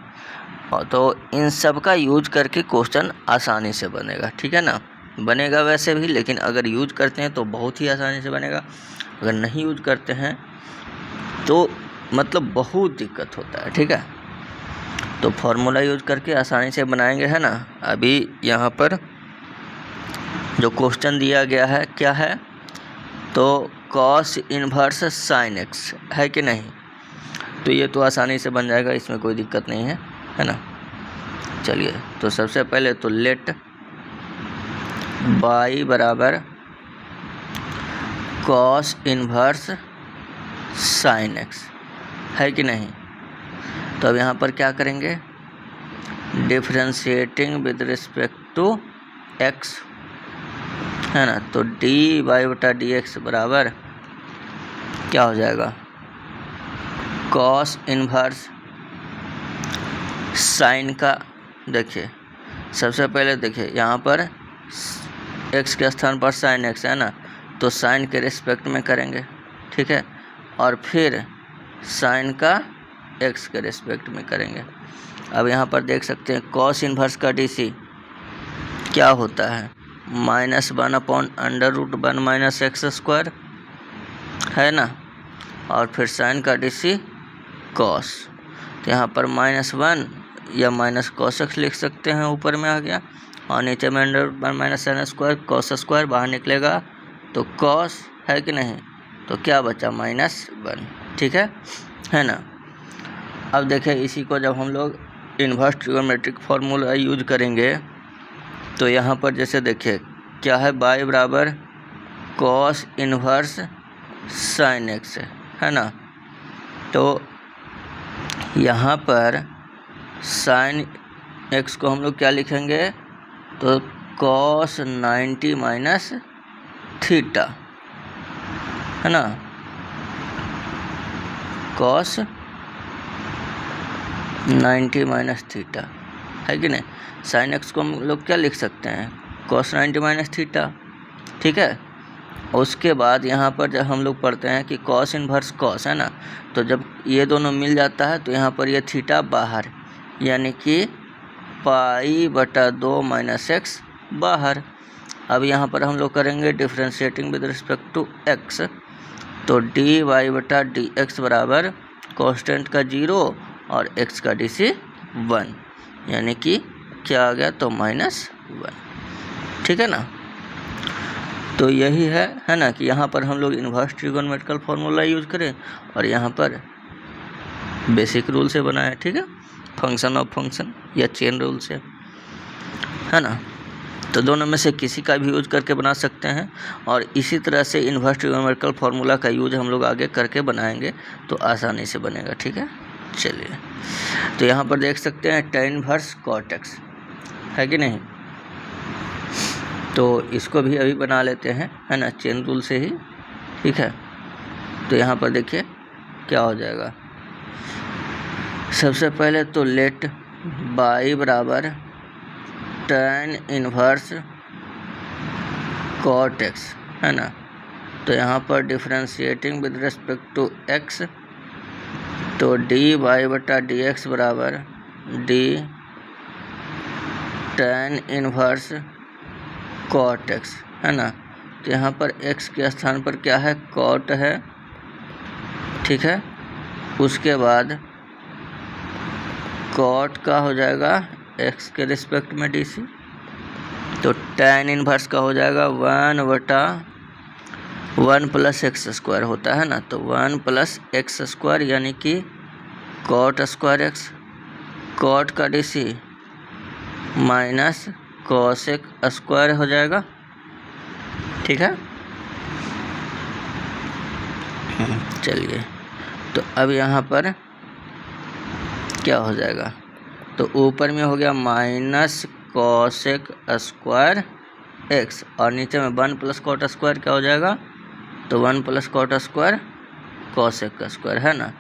तो इन सब का यूज करके क्वेश्चन आसानी से बनेगा, ठीक है ना, बनेगा वैसे भी, लेकिन अगर यूज करते हैं तो बहुत ही आसानी से बनेगा, अगर नहीं यूज करते हैं तो मतलब बहुत दिक्कत होता है, ठीक है। तो फार्मूला यूज करके आसानी से बनाएंगे, है ना। अभी यहाँ पर जो क्वेश्चन दिया गया है क्या है, तो कॉस इन्वर्स साइन एक्स, है कि नहीं, तो ये तो आसानी से बन जाएगा, इसमें कोई दिक्कत नहीं है ना। चलिए, तो सबसे पहले तो लेट बाई बराबर कॉस इन्वर्स साइन एक्स, है कि नहीं। तो अब यहाँ पर क्या करेंगे, differentiating with respect to x, है ना, तो डी वाई बटा डी एक्स बराबर क्या हो जाएगा, कॉस इन्वर्स साइन का, देखिए सबसे पहले देखिए यहाँ पर एक्स के स्थान पर साइन एक्स है ना, तो साइन के रिस्पेक्ट में करेंगे, ठीक है, और फिर साइन का एक्स के रिस्पेक्ट में करेंगे। अब यहाँ पर देख सकते हैं कॉस इन्वर्स का डीसी क्या होता है, -1/√1 माइनस एक्स स्क्वायर, है ना, और फिर साइन का डीसी कॉस, तो यहाँ पर -1 या माइनस कॉस एक्स लिख सकते हैं, ऊपर में आ गया, और नीचे में √1 minus sine square, cos square बाहर निकलेगा तो कॉस, है कि नहीं, तो क्या बचा -1, ठीक है ना। अब देखें इसी को जब हम लोग इन्वर्स ट्रिगोनोमेट्रिक फार्मूला यूज करेंगे तो यहाँ पर जैसे देखिए क्या है, बाई बराबर कॉस इन्वर्स साइन एक्स, है ना, तो यहाँ पर साइन एक्स को हम लोग क्या लिखेंगे, तो कॉस 90 माइनस थीटा, है ना, कॉस 90 माइनस थीटा, है कि नहीं। साइन एक्स को हम लोग क्या लिख सकते हैं, कॉस 90 माइनस थीटा, ठीक है। उसके बाद यहाँ पर जब हम लोग पढ़ते हैं कि कॉस इन्वर्स कॉस, है ना, तो जब ये दोनों मिल जाता है तो यहाँ पर ये थीटा बाहर, यानी कि π/2 माइनस एक्स बाहर। अब यहाँ पर हम लोग करेंगे differentiating with respect to x, तो dy बटा डी एक्स बराबर कॉन्स्टेंट का 0 और x का डीसी 1, यानी कि क्या आ गया, तो -1, ठीक है ना। तो यही है ना, कि यहाँ पर हम लोग इन्वर्स ट्रिगोनोमेट्रिकल फार्मूला यूज करें और यहाँ पर बेसिक रूल से बनाए, ठीक है, फंक्शन ऑफ फंक्शन या चेन रूल से, है ना। तो दोनों में से किसी का भी यूज करके बना सकते हैं, और इसी तरह से इन्वर्स ट्रिगोनोमेट्रिकल फार्मूला का यूज हम लोग आगे करके बनाएंगे तो आसानी से बनेगा, ठीक है। चलिए, तो यहाँ पर देख सकते हैं tan इन्वर्स cot x, है कि नहीं, तो इसको भी अभी बना लेते हैं, है ना, चेन रूल से ही, ठीक है। तो यहाँ पर देखिए क्या हो जाएगा, सबसे पहले तो लेट बाई बराबर tan इन्वर्स cot x, है ना, तो यहाँ पर differentiating with respect to x, तो dy बटा डी एक्स बराबर d tan inverse cot x, है ना, तो यहाँ पर x के स्थान पर क्या है, cot है, ठीक है। उसके बाद cot का हो जाएगा x के रिस्पेक्ट में dc, तो tan इन्वर्स का हो जाएगा 1/1 प्लस एक्स स्क्वायर होता है ना, तो 1 प्लस एक्स स्क्वायर, यानी कि cot स्क्वायर एक्स, cot का डीसी माइनस कॉसेक स्क्वायर हो जाएगा, ठीक है। चलिए, तो अब यहाँ पर क्या हो जाएगा, तो ऊपर में हो गया माइनस कॉसेक स्क्वायर एक्स, और नीचे में 1 प्लस कॉट स्क्वायर क्या हो जाएगा, तो 1 प्लस कॉट स्क्वायर कॉसेक का स्क्वायर, है ना,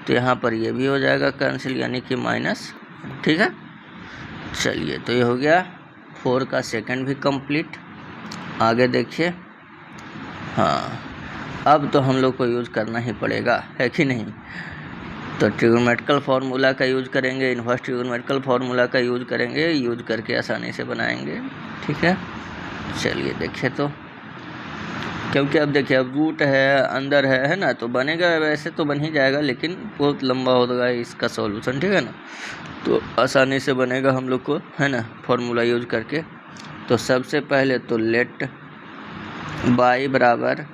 तो यहाँ पर ये भी हो जाएगा कैंसिल, यानी कि माइनस, ठीक है। चलिए, तो ये हो गया 4 का सेकंड भी कंप्लीट। आगे देखिए। हाँ, अब तो हम लोग को यूज़ करना ही पड़ेगा, है कि नहीं। तो ट्रिग्नोमेट्रिकल फार्मूला का यूज़ करेंगे, इन्वर्स ट्रिग्नोमेट्रिकल फार्मूला का यूज़ करेंगे, यूज़ करके आसानी से बनाएंगे। ठीक है, चलिए देखिए। तो क्योंकि अब देखिए, अब रूट है, अंदर है ना, तो बनेगा, वैसे तो बन ही जाएगा, लेकिन बहुत लंबा होगा इसका सॉल्यूशन। ठीक है ना, तो आसानी से बनेगा हम लोग को, है ना, फार्मूला यूज करके। तो सबसे पहले तो लेट बाई बराबर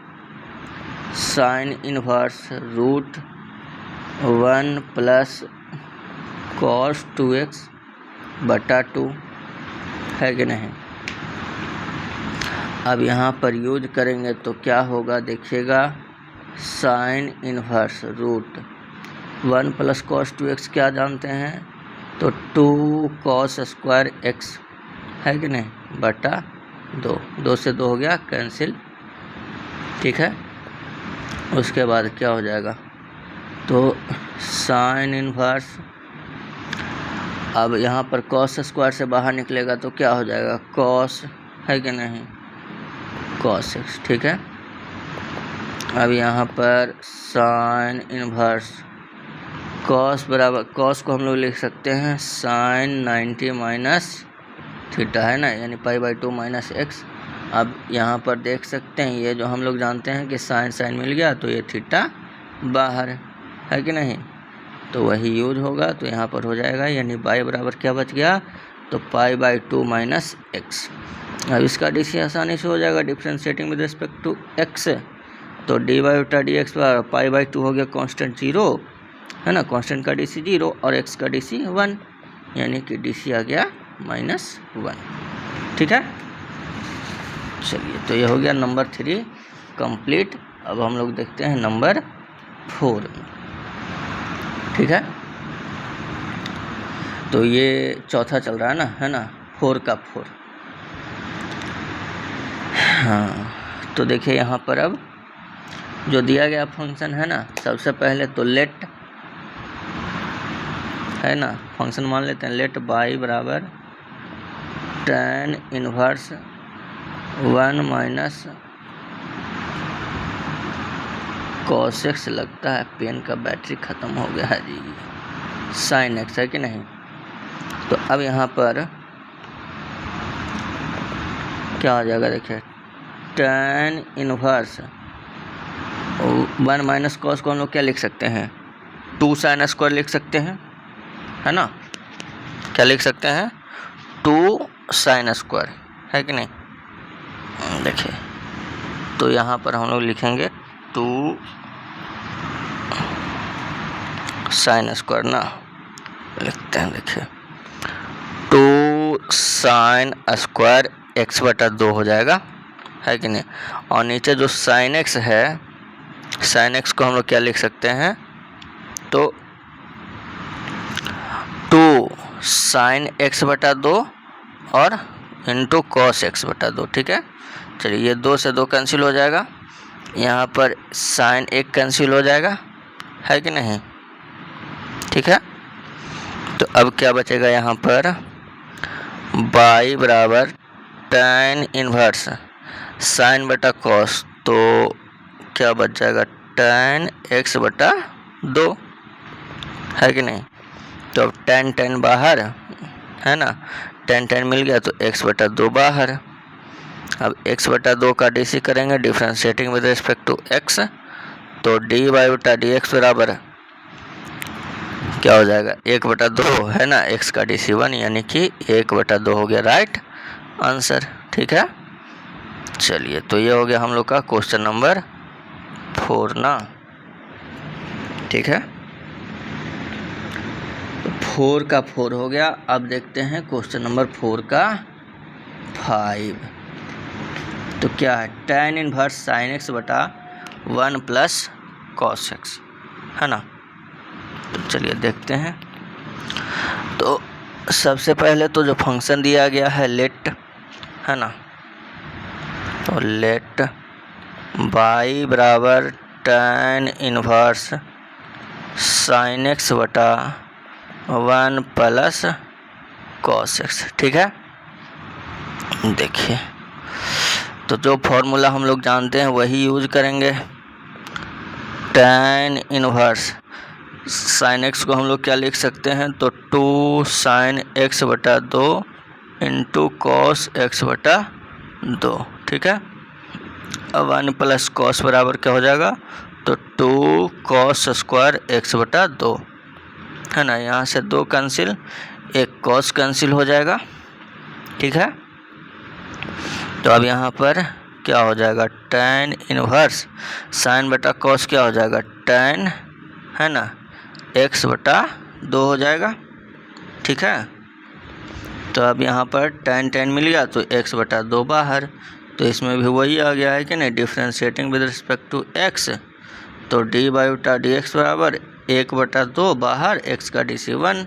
sine inverse root 1 plus cos 2x बटा 2, है कि नहीं। अब यहाँ पर यूज करेंगे तो क्या होगा देखिएगा, sine inverse root 1 plus cos 2x क्या जानते हैं, तो 2 कॉस स्क्वायर x, है कि नहीं, बटा 2, 2 से 2 हो गया कैंसिल। ठीक है, उसके बाद क्या हो जाएगा, तो साइन इनवर्स, अब यहाँ पर कॉस स्क्वायर से बाहर निकलेगा तो क्या हो जाएगा, कॉस, है कि नहीं, कॉस x। ठीक है, अब यहाँ पर साइन इनवर्स कॉस बराबर, कॉस को हम लोग लिख सकते हैं साइन 90 माइनस थीटा, है ना, यानी π/2 माइनस x। अब यहाँ पर देख सकते हैं, ये जो हम लोग जानते हैं कि साइन साइन मिल गया तो ये थीटा बाहर है कि नहीं, तो वही यूज होगा। तो यहाँ पर हो जाएगा, यानी y बराबर क्या बच गया, तो π/2 माइनस x। अब इसका डी आसानी से हो जाएगा, differentiating with respect to x, तो dy बटा dx बराबर π/2 हो गया कांस्टेंट 0, है ना, कांस्टेंट का DC 0 और x का DC 1, यानी कि DC आ गया -1। ठीक है, चलिए, तो ये हो गया नंबर 3 कंप्लीट। अब हम लोग देखते हैं नंबर 4। ठीक है, तो ये चौथा चल रहा है ना, है ना, 4 का 4। हाँ, तो देखिए यहाँ पर अब जो दिया गया फंक्शन है ना, सबसे पहले तो लेट, है ना, फंक्शन मान लेते हैं, लेट बाई बराबर tan inverse 1 minus cos x, लगता है पेन का बैटरी ख़त्म हो गया है जी, साइन x, है कि नहीं। तो अब यहाँ पर क्या हो जाएगा देखिए, tan इनवर्स 1 माइनस कॉस को हम लोग क्या लिख सकते हैं, 2 साइन स्क्वायर लिख सकते हैं, है ना, क्या लिख सकते हैं, 2 साइन स्क्वायर, है कि नहीं। देखिए, तो यहाँ पर हम लोग लिखेंगे 2 साइन स्क्वायर ना, लिखते हैं, देखिए 2 साइन स्क्वायर x बटा 2 हो जाएगा, है कि नहीं। और नीचे जो साइन x है, साइन x को हम लोग क्या लिख सकते हैं, तो 2 साइन x बटा 2 और इंटू कॉस x बटा 2। ठीक है, चलिए, ये 2 से 2 कैंसिल हो जाएगा, यहाँ पर साइन 1 कैंसिल हो जाएगा, है कि नहीं। ठीक है, तो अब क्या बचेगा यहाँ पर, y बराबर tan इनवर्स साइन बटा कॉस, तो क्या बच जाएगा, tan x बटा 2, है कि नहीं। तो अब tan बाहर, है ना, tan मिल गया तो x बटा 2 बाहर। अब x बटा 2 का DC करेंगे, differentiating with respect to x, तो dy बटा dx बराबर क्या हो जाएगा, 1 बटा 2, है ना, x का DC 1, यानी कि 1 बटा 2 हो गया राइट आंसर। ठीक है, चलिए, तो ये हो गया हम लोग का क्वेश्चन नंबर 4 ना। ठीक है, तो 4 का 4 हो गया। अब देखते हैं क्वेश्चन नंबर 4 का 5। तो क्या है, tan इनवर्स साइन x बटा 1 प्लस कॉस x, है ना। तो चलिए देखते हैं। तो सबसे पहले तो जो फंक्शन दिया गया है लेट, है ना, तो लेट y बराबर tan इनवर्स साइन x बटा 1 प्लस कॉस x। ठीक है, देखिए, तो जो फॉर्मूला हम लोग जानते हैं वही यूज करेंगे। tan इनवर्स साइन एक्स को हम लोग क्या लिख सकते हैं, तो 2 sin x बटा 2 इंटू कॉस एक्स बटा 2, ठीक है। अब 1 प्लस कॉस बराबर क्या हो जाएगा, तो 2 cos स्क्वायर एक्स बटा 2, है ना। यहाँ से 2 कैंसिल, एक कॉस कैंसिल हो जाएगा, ठीक है। तो अब यहाँ पर क्या हो जाएगा, tan इनवर्स साइन बटा कॉस क्या हो जाएगा, tan, है ना, x बटा 2 हो जाएगा, ठीक है। तो अब यहाँ पर tan मिल गया तो x बटा 2 बाहर, तो इसमें भी वही आ गया है कि नहीं, differentiating with respect to x, तो डी बाई बटा डी एक्स बराबर 1 बटा 2 बाहर, x का DC 1,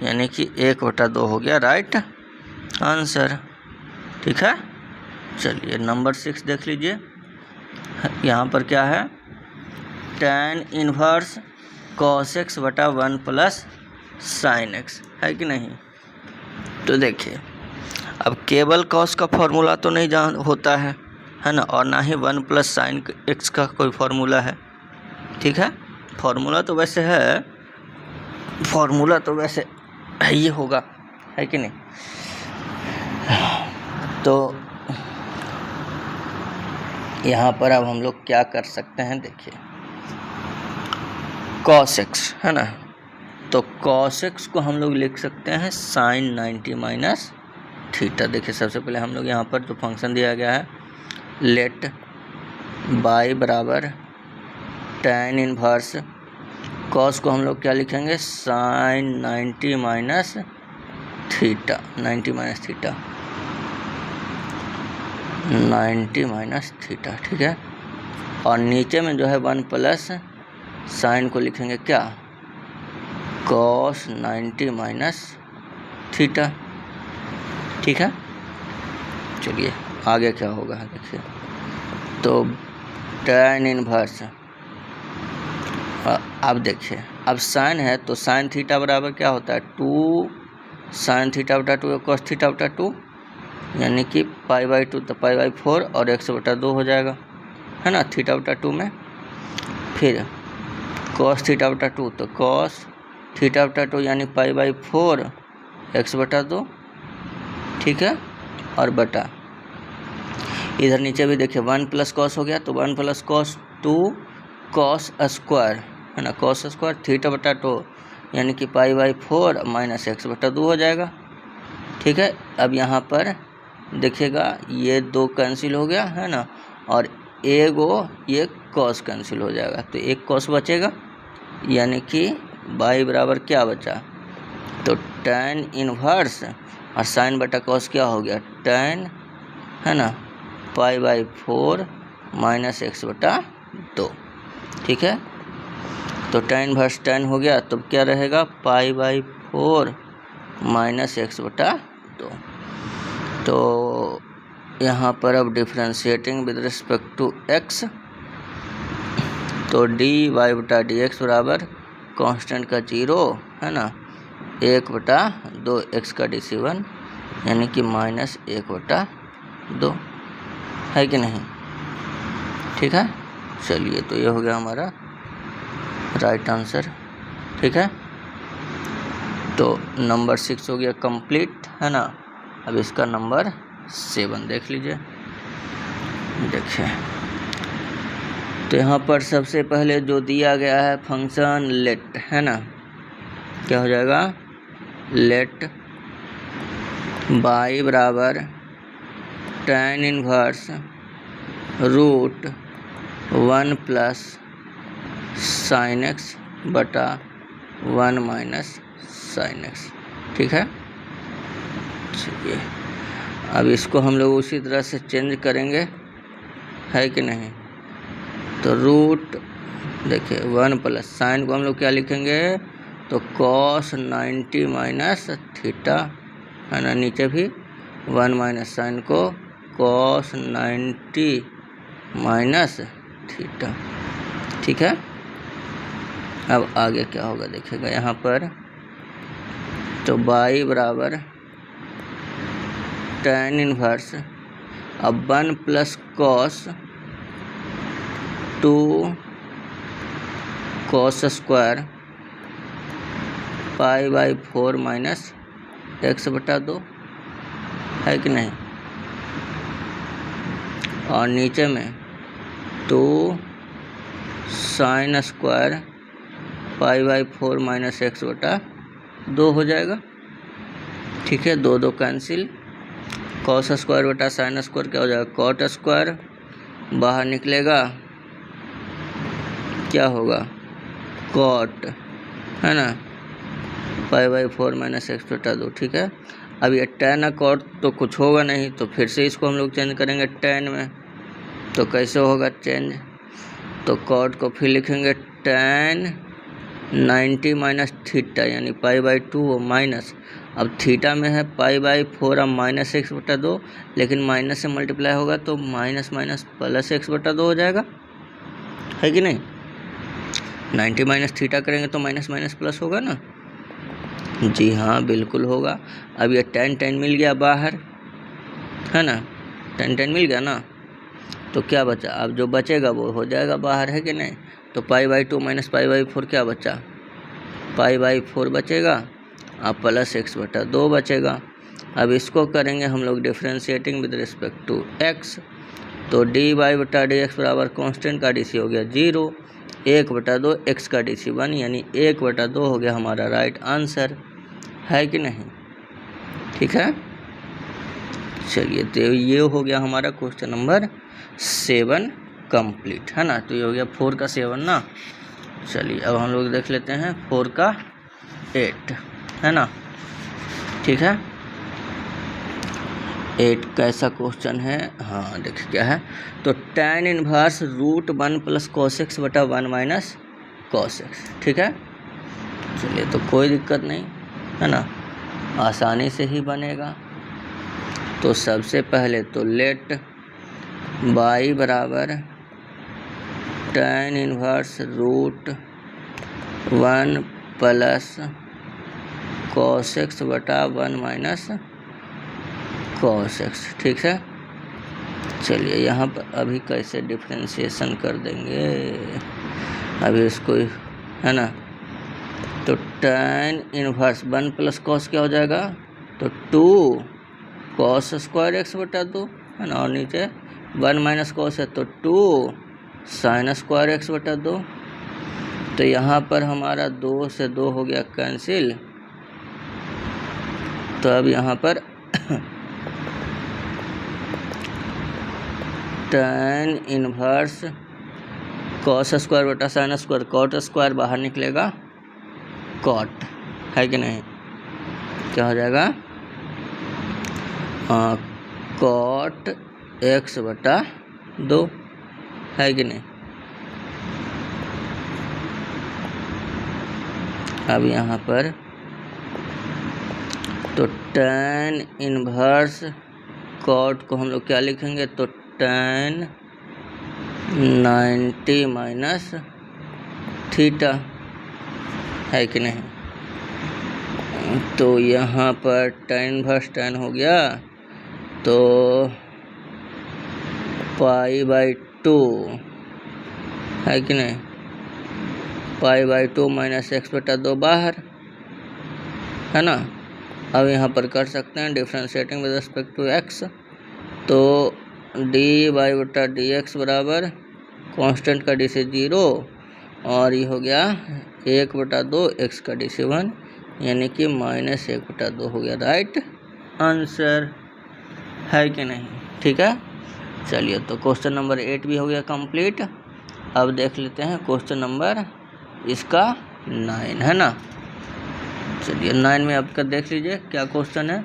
यानी कि 1 बटा 2 हो गया राइट आंसर, ठीक है। चलिए नंबर 6 देख लीजिए, यहाँ पर क्या है, tan इनवर्स cos x बटा 1 प्लस साइन एक्स, है कि नहीं। तो देखिए अब केवल cos का फॉर्मूला तो नहीं जान होता है ना, और ना ही 1 प्लस साइन एक्स का कोई फार्मूला है, ठीक है। फार्मूला तो वैसे है, फार्मूला तो वैसे ये होगा, है कि नहीं। तो यहाँ पर अब हम लोग क्या कर सकते हैं, देखिए cos x, है ना, तो cos x को हम लोग लिख सकते हैं sin 90 माइनस थीटा। देखिए सबसे पहले हम लोग यहाँ पर जो फंक्शन दिया गया है, लेट बाई बराबर tan इनवर्स cos को हम लोग क्या लिखेंगे, sin 90 minus theta, 90 minus theta, 90 minus theta, ठीक है। और नीचे में जो है 1 प्लस साइन को लिखेंगे क्या, cos 90 माइनस थीटा, ठीक है। चलिए आगे क्या होगा, देखिए तो tan इनवर्स, अब देखिए अब साइन है तो साइन थीटा बराबर क्या होता है, 2 साइन थीटा बटा 2 cos थीटा बटा 2, यानी कि पाई बाई 2 तो पाई बाई 4 और x बटा 2 हो जाएगा, है ना, थीटा बटा 2 में। फिर cos थीटा बटा 2 तो cos थीटा बटा 2 यानी पाई बाई 4 x बटा 2, ठीक है। और बटा इधर नीचे भी देखिए 1 प्लस कॉस हो गया तो 1 प्लस कॉस 2 cos स्क्वायर, है ना, cos स्क्वायर थीटा बटा 2 यानी कि पाई बाई 4 माइनस एक्स बटा 2 हो जाएगा, ठीक है। अब यहाँ पर देखिएगा ये 2 कैंसिल हो गया, है ना, और ये cos कैंसिल हो जाएगा तो एक cos बचेगा, यानी कि बाई बराबर क्या बचा, तो tan इनवर्स और साइन बटा cos क्या हो गया, tan, है ना, पाई बाई 4 माइनस एक्स बटा 2, ठीक है। तो tan इनवर्स tan हो गया तो क्या रहेगा, पाई बाई 4 माइनस एक्स बटा 2। तो यहाँ पर अब differentiating with respect to x, तो डी वाई बटा डी एक्स बराबर कांस्टेंट का 0, है ना, 1 बटा 2 x का DC 1, यानी कि माइनस 1 बटा 2, है कि नहीं, ठीक है। चलिए तो ये हो गया हमारा राइट आंसर, ठीक है। तो नंबर 6 हो गया कंप्लीट, है ना। अब इसका नंबर 7 देख लीजिए, देखिए तो यहाँ पर सबसे पहले जो दिया गया है फंक्शन लेट, है ना, क्या हो जाएगा, लेट बाई बराबर tan inverse root 1 plus sine x बटा 1 माइनस साइन एक्स, ठीक है। चलिए अब इसको हम लोग उसी तरह से चेंज करेंगे, है कि नहीं। तो रूट देखिए 1 प्लस साइन को हम लोग क्या लिखेंगे, तो cos 90 माइनस थीटा, है ना, नीचे भी 1 माइनस साइन को cos 90 माइनस थीटा, ठीक है। अब आगे क्या होगा देखिएगा यहाँ पर, तो बाई बराबर tan इनवर्स अब 1 plus cos 2 cos square π/4 minus x/2 है कि नहीं, और नीचे में 2 साइन स्क्वायर π/4 माइनस x/2 हो जाएगा। ठीक है, 2 कैंसिल, कॉस स्क्वायर बटा साइन स्क्वायर क्या हो जाएगा, कॉट स्क्वायर, बाहर निकलेगा क्या होगा, कॉट, है ना, π/4 माइनस x/2। ठीक है, अब ये tan और कॉट तो कुछ होगा नहीं, तो फिर से इसको हम लोग चेंज करेंगे tan में। तो कैसे होगा चेंज, तो कॉट को फिर लिखेंगे tan 90 माइनस थीटा यानी π/2 माइनस, अब थीटा में है π/4 अब माइनस x/2, लेकिन माइनस से मल्टीप्लाई होगा तो माइनस माइनस प्लस x/2 हो जाएगा, है कि नहीं। 90 माइनस थीटा करेंगे तो माइनस माइनस प्लस होगा ना, जी हाँ बिल्कुल होगा। अब ये tan मिल गया बाहर, है ना, tan मिल गया ना, तो क्या बचा, अब जो बचेगा वो हो जाएगा बाहर, है कि नहीं। तो π/2 माइनस π/4 क्या बचा, π/4 बचेगा, अब प्लस x/2 बचेगा। अब इसको करेंगे हम लोग differentiating with respect to x, तो dy/dx बराबर कॉन्स्टेंट का DC हो गया 0, 1/2 x का DC 1 यानी 1/2 हो गया हमारा राइट आंसर, है कि नहीं। ठीक है, चलिए तो ये हो गया हमारा क्वेश्चन नंबर 7 कंप्लीट, है ना। तो ये हो गया 4 का 7 ना। चलिए अब हम लोग देख लेते हैं 4 का 8, है ना। ठीक है, 8 कैसा क्वेश्चन है, हाँ देखिए क्या है, तो tan inverse √1 plus cos x बटा 1 माइनस cos x। ठीक है, चलिए तो कोई दिक्कत नहीं, है ना, आसानी से ही बनेगा। तो सबसे पहले तो लेट y बराबर tan inverse √1 plus cos x बटा 1 माइनस cos x। ठीक है, चलिए यहाँ पर अभी कैसे डिफ्रेंशिएशन कर देंगे, अभी इसको, है ना, तो tan इनवर्स 1 प्लस cos क्या हो जाएगा, तो 2 cos स्क्वायर x/2, है ना, और नीचे 1 माइनस cos है तो 2 साइन स्क्वायर x/2। तो यहाँ पर हमारा 2 से 2 हो गया कैंसिल, तो अब यहाँ पर tan इनवर्स cos स्क्वायर बटा साइन स्क्वायर, कॉट स्क्वायर बाहर निकलेगा कॉट, है कि नहीं, क्या हो जाएगा, कॉट x/2, है कि नहीं। अब यहाँ पर तो tan इनवर्स कॉट को हम लोग क्या लिखेंगे, तो tan 90 माइनस थीटा, है कि नहीं। तो यहाँ पर tan इनवर्स tan हो गया तो π/2, है कि नहीं, π/2 माइनस x/2 बाहर, है ना। अब यहाँ पर कर सकते हैं differentiating with respect to x, तो dy/dx बराबर कांस्टेंट का DC 0 और ये हो गया 1/2 x का DC 1 यानी कि माइनस 1/2 हो गया राइट आंसर, है कि नहीं। ठीक है, चलिए तो क्वेश्चन नंबर 8 भी हो गया कंप्लीट। अब देख लेते हैं क्वेश्चन नंबर इसका 9, है ना। चलिए 9 में अब कर देख लीजिए क्या क्वेश्चन है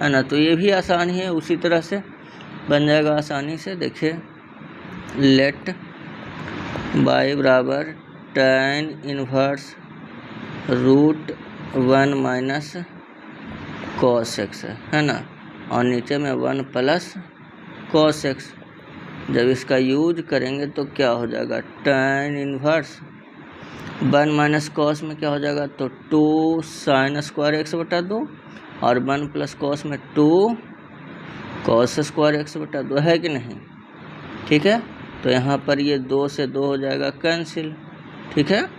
ना। तो ये भी आसान ही है, उसी तरह से बन जाएगा आसानी से। देखिए लेट y बराबर tan inverse √1 minus cos x है ना, और नीचे में 1 प्लस cos x। जब इसका यूज करेंगे तो क्या हो जाएगा, tan इनवर्स 1 माइनस cos में क्या हो जाएगा, तो 2 साइन स्क्वायर x/2 और 1 प्लस cos में 2 cos स्क्वायर x बटा 2 है कि नहीं, ठीक है। तो यहाँ पर ये 2 से 2 हो जाएगा कैंसिल, ठीक है।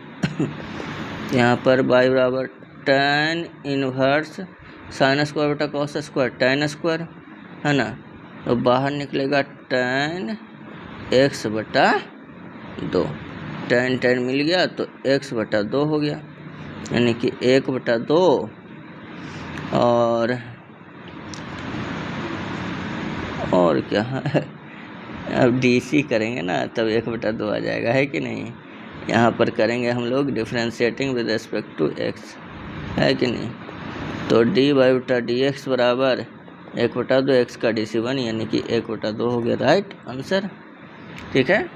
यहाँ पर y बराबर tan इनवर्स साइन स्क्वायर बटा cos स्क्वायर tan स्क्वायर, है ना। तो बाहर निकलेगा tan x बटा 2, tan मिल गया तो x बटा 2 हो गया, यानी कि 1 बटा 2 और क्या है, अब DC करेंगे ना तब 1 बटा 2 आ जाएगा, है कि नहीं। यहाँ पर करेंगे हम लोग differentiating with respect to x, है कि नहीं। तो dy बटा dx बराबर 1 बटा 2 x का DC1 यानी कि 1 बटा 2 हो गया राइट आंसर, ठीक है।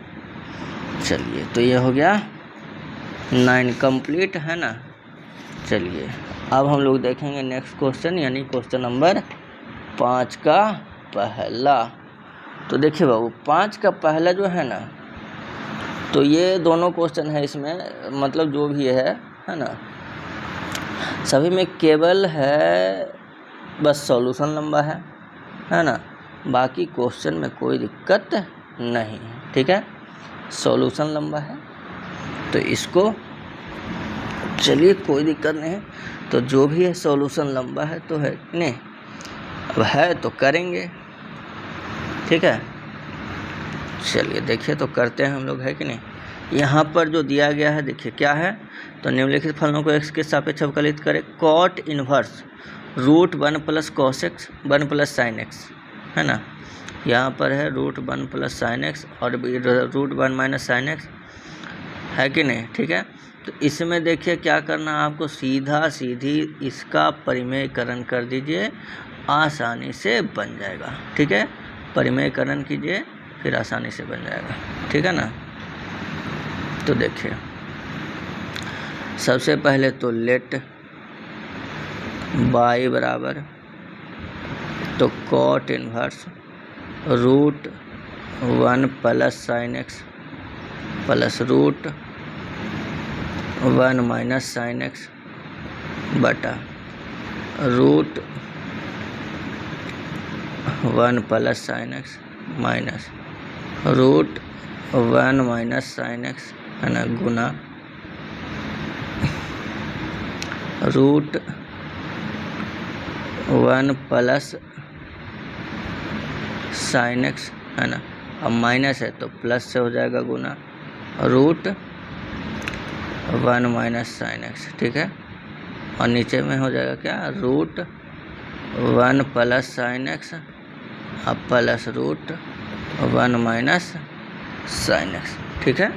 चलिए तो ये हो गया 9 कंप्लीट, है ना। चलिए अब हम लोग देखेंगे नेक्स्ट क्वेश्चन, यानी क्वेश्चन नंबर 5 का पहला। तो देखिए बाबू 5 का पहला जो है ना, तो ये दोनों क्वेश्चन है इसमें, मतलब जो भी है ना, सभी में केवल है बस सॉल्यूशन लंबा है ना। बाकी क्वेश्चन में कोई दिक्कत नहीं है, ठीक है। सॉल्यूशन लंबा है तो इसको चलिए कोई दिक्कत नहीं है। तो जो भी है सॉल्यूशन लंबा है तो है नहीं, अब है तो करेंगे, ठीक है। चलिए देखिए तो करते हैं हम लोग, है कि नहीं। यहाँ पर जो दिया गया है देखिए क्या है, तो निम्नलिखित फलनों को x के सापेक्ष अवकलित करें। Cot inverse √1 plus cos x 1 plus sine x, है ना। यहाँ पर है √1 प्लस साइन एक्स और √1 माइनस साइन एक्स, है कि नहीं, ठीक है। तो इसमें देखिए क्या करना है आपको, सीधी इसका परिमेयकरण कर दीजिए, आसानी से बन जाएगा, ठीक है। परिमेयकरण कीजिए फिर आसानी से बन जाएगा, ठीक है ना। तो देखिए सबसे पहले तो लेट y बराबर, तो cot inverse √1 plus sine x plus √1 minus sine x बटा √1 plus sine x minus √1 minus sine x, है ना, गुना √1 प्लस साइन एक्स, है ना। अब माइनस है तो प्लस से हो जाएगा गुना √1 माइनस साइन एक्स, ठीक है। और नीचे में हो जाएगा क्या, √1 प्लस साइन एक्स अब प्लस √1 माइनस साइन एक्स, ठीक है।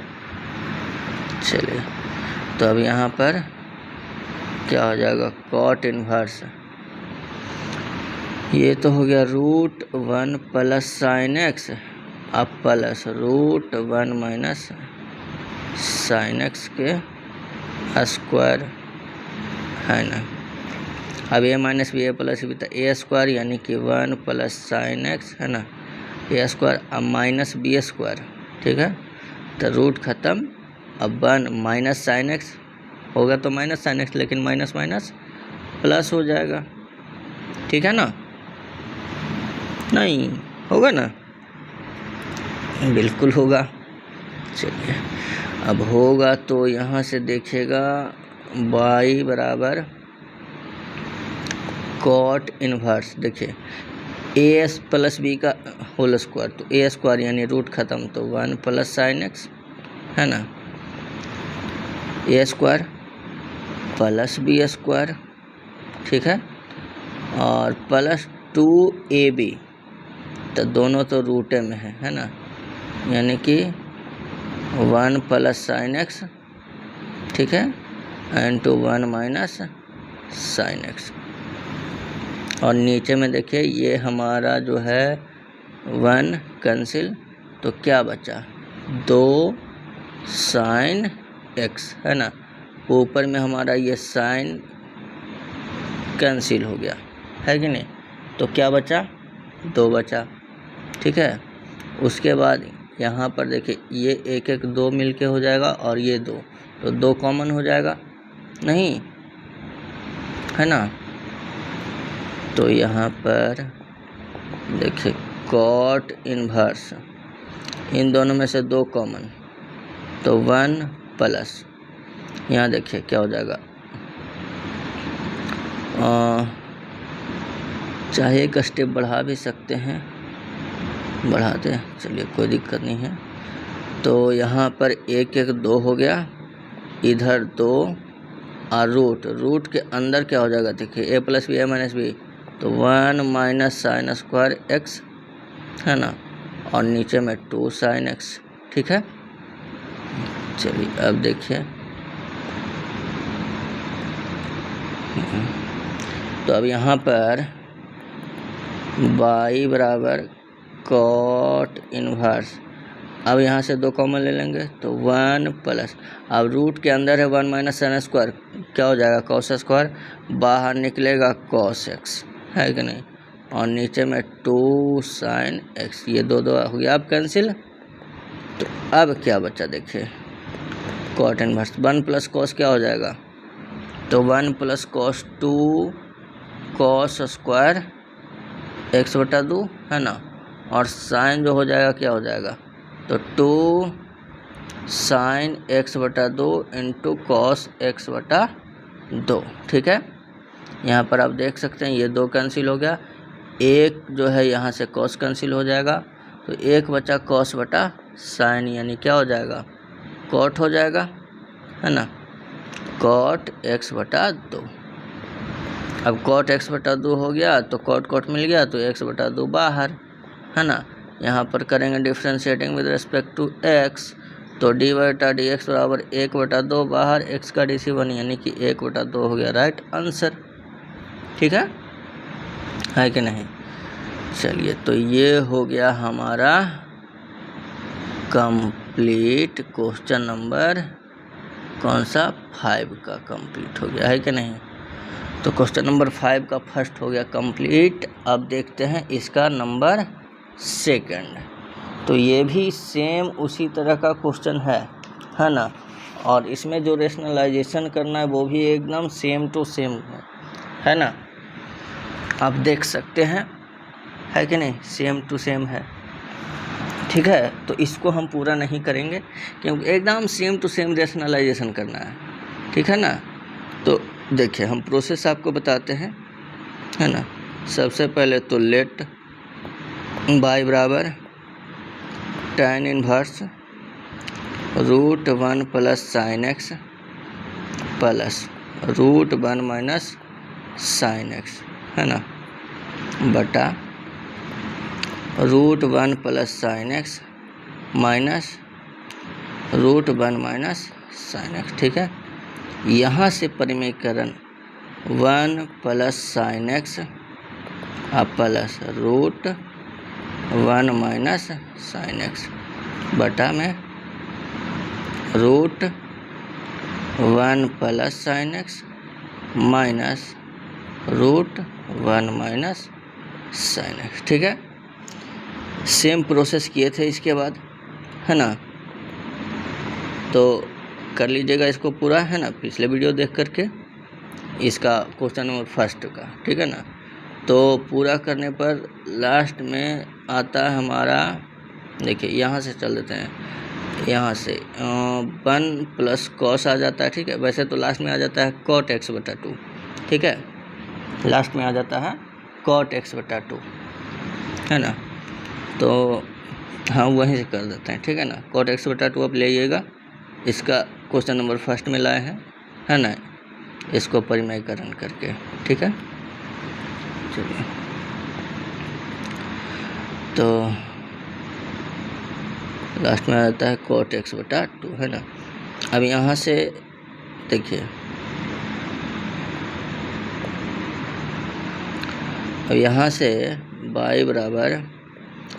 चलिए तो अब यहाँ पर क्या हो जाएगा, कॉट इनवर्स, ये तो हो गया √1 प्लस साइन एक्स अब प्लस √1 माइनस साइन एक्स के स्क्वायर, है ना। अब ए माइनस बी ए प्लस बी, तो ए स्क्वायर यानी कि 1 प्लस साइन एक्स, है ना, ए स्क्वायर अब माइनस बी स्क्वायर, ठीक है। तो रूट ख़त्म, अब 1 माइनस साइन एक्स होगा तो माइनस साइन एक्स, लेकिन माइनस माइनस प्लस हो जाएगा, ठीक है ना। नहीं होगा ना, बिल्कुल होगा। चलिए अब होगा तो यहाँ से देखिएगा y बराबर कॉट इनवर्स, देखिए ए प्लस बी का होल स्क्वायर, तो ए स्क्वायर यानी रूट ख़त्म, तो 1 प्लस साइन एक्स, है ना, ए स्क्वायर प्लस बी स्क्वायर, ठीक है, और प्लस 2ab, तो दोनों तो रूटे में है ना, यानी कि 1 प्लस साइन एक्स, ठीक है, and to 1 minus sine x. और नीचे में देखिए ये हमारा जो है 1 कैंसिल, तो क्या बचा 2 साइन एक्स, है ना। ऊपर में हमारा ये साइन कैंसिल हो गया, है कि नहीं, तो क्या बचा 2 बचा, ठीक है। उसके बाद यहाँ पर देखिए ये 1 1 2 मिलके हो जाएगा और ये 2, तो 2 कॉमन हो जाएगा नहीं, है ना। तो यहाँ पर देखिए कॉट इनवर्स, इन दोनों में से 2 कॉमन, तो 1 प्लस, यहाँ देखिए क्या हो जाएगा, चाहे एक स्टेप बढ़ा भी सकते हैं, बढ़ाते हैं, चलिए कोई दिक्कत नहीं है। तो यहाँ पर 1 1 2 हो गया, इधर 2 और रूट के अंदर क्या हो जाएगा, देखिए a plus b a minus b, तो 1 माइनस साइन स्क्वायर एक्स है ना, और नीचे में 2 साइन एक्स। ठीक है, चलिए अब देखिए, तो अब यहाँ पर y बराबर कॉट इनवर्स, अब यहाँ से 2 कॉमन ले लेंगे तो 1 प्लस, अब रूट के अंदर है 1 माइनस साइन स्क्वायर, क्या हो जाएगा कॉस स्क्वायर, बाहर निकलेगा कॉस एक्स, है कि नहीं, और नीचे में 2 साइन एक्स, ये 2 2 हो गया अब कैंसिल। तो अब क्या बचा देखिए, कॉट इनवर्स 1 प्लस कॉस क्या हो जाएगा, तो 1 plus cos 2 cos square x बटा 2 है ना, और साइन जो हो जाएगा क्या हो जाएगा, तो 2 साइन एक्स बटा 2 इंटू कॉस एक्स बटा 2। ठीक है, यहाँ पर आप देख सकते हैं ये 2 कैंसिल हो गया, एक जो है यहाँ से कॉस कैंसिल हो जाएगा, तो एक बचा कॉस बटा साइन, यानी क्या हो जाएगा, कॉट हो जाएगा, है ना, कॉट एक्स बटा 2। अब कॉट एक्स बटा 2 हो गया तो कॉट कॉट मिल गया, तो एक्स बटा 2 बाहर, है ना। यहाँ पर करेंगे differentiating with respect to x, तो डी बटा डी एक्स बराबर 1/2 बाहर, एक्स का DC1 यानी कि 1/2 हो गया राइट आंसर। ठीक है कि नहीं। चलिए, तो ये हो गया हमारा कंप्लीट क्वेश्चन नंबर कौन सा 5 का कंप्लीट हो गया, है कि नहीं। तो क्वेश्चन नंबर 5 का फर्स्ट हो गया कंप्लीट। अब देखते हैं इसका नंबर सेकंड। तो ये भी सेम उसी तरह का क्वेश्चन है ना, और इसमें जो रेशनलाइजेशन करना है वो भी एकदम सेम टू सेम है ना, आप देख सकते हैं, है कि नहीं, सेम टू सेम है। ठीक है, तो इसको हम पूरा नहीं करेंगे क्योंकि एकदम सेम टू सेम रेशनलाइजेशन करना है, ठीक है ना। तो देखिए हम प्रोसेस आपको बताते हैं, है ना। सबसे पहले तो लेट y बराबर tan inverse √1 plus sine x plus √1 minus sine x, है ना, बटा √1 plus sine x minus √1 minus sine x. ठीक है, यहाँ से परिमेयकरण 1 plus sine x plus √1 minus sine x बटा में √1 plus sine x minus √1 minus sine x. ठीक है, सेम प्रोसेस किए थे इसके बाद, है ना। तो कर लीजिएगा इसको पूरा, है ना, पिछले वीडियो देख करके इसका क्वेश्चन नंबर फर्स्ट का, ठीक है ना। तो पूरा करने पर लास्ट में आता है हमारा, देखिए यहाँ से चल देते हैं, यहाँ से 1 प्लस कॉस आ जाता है। ठीक है, वैसे तो लास्ट में आ जाता है कॉट एक्स बटा 2, ठीक है, लास्ट में आ जाता है कॉट एक्स बटा 2, है ना। तो हम वहीं से कर देते हैं, ठीक है ना। कॉट एक्स बटा 2 आप ले आइएगा, इसका क्वेश्चन नंबर फर्स्ट में लाए हैं, है ना, इसको परिमेयकरण करके। ठीक है, चलिए, तो लास्ट में आ जाता है कॉट एक्स बटा 2, है ना। अब यहाँ से देखिए, अब यहाँ से y बराबर,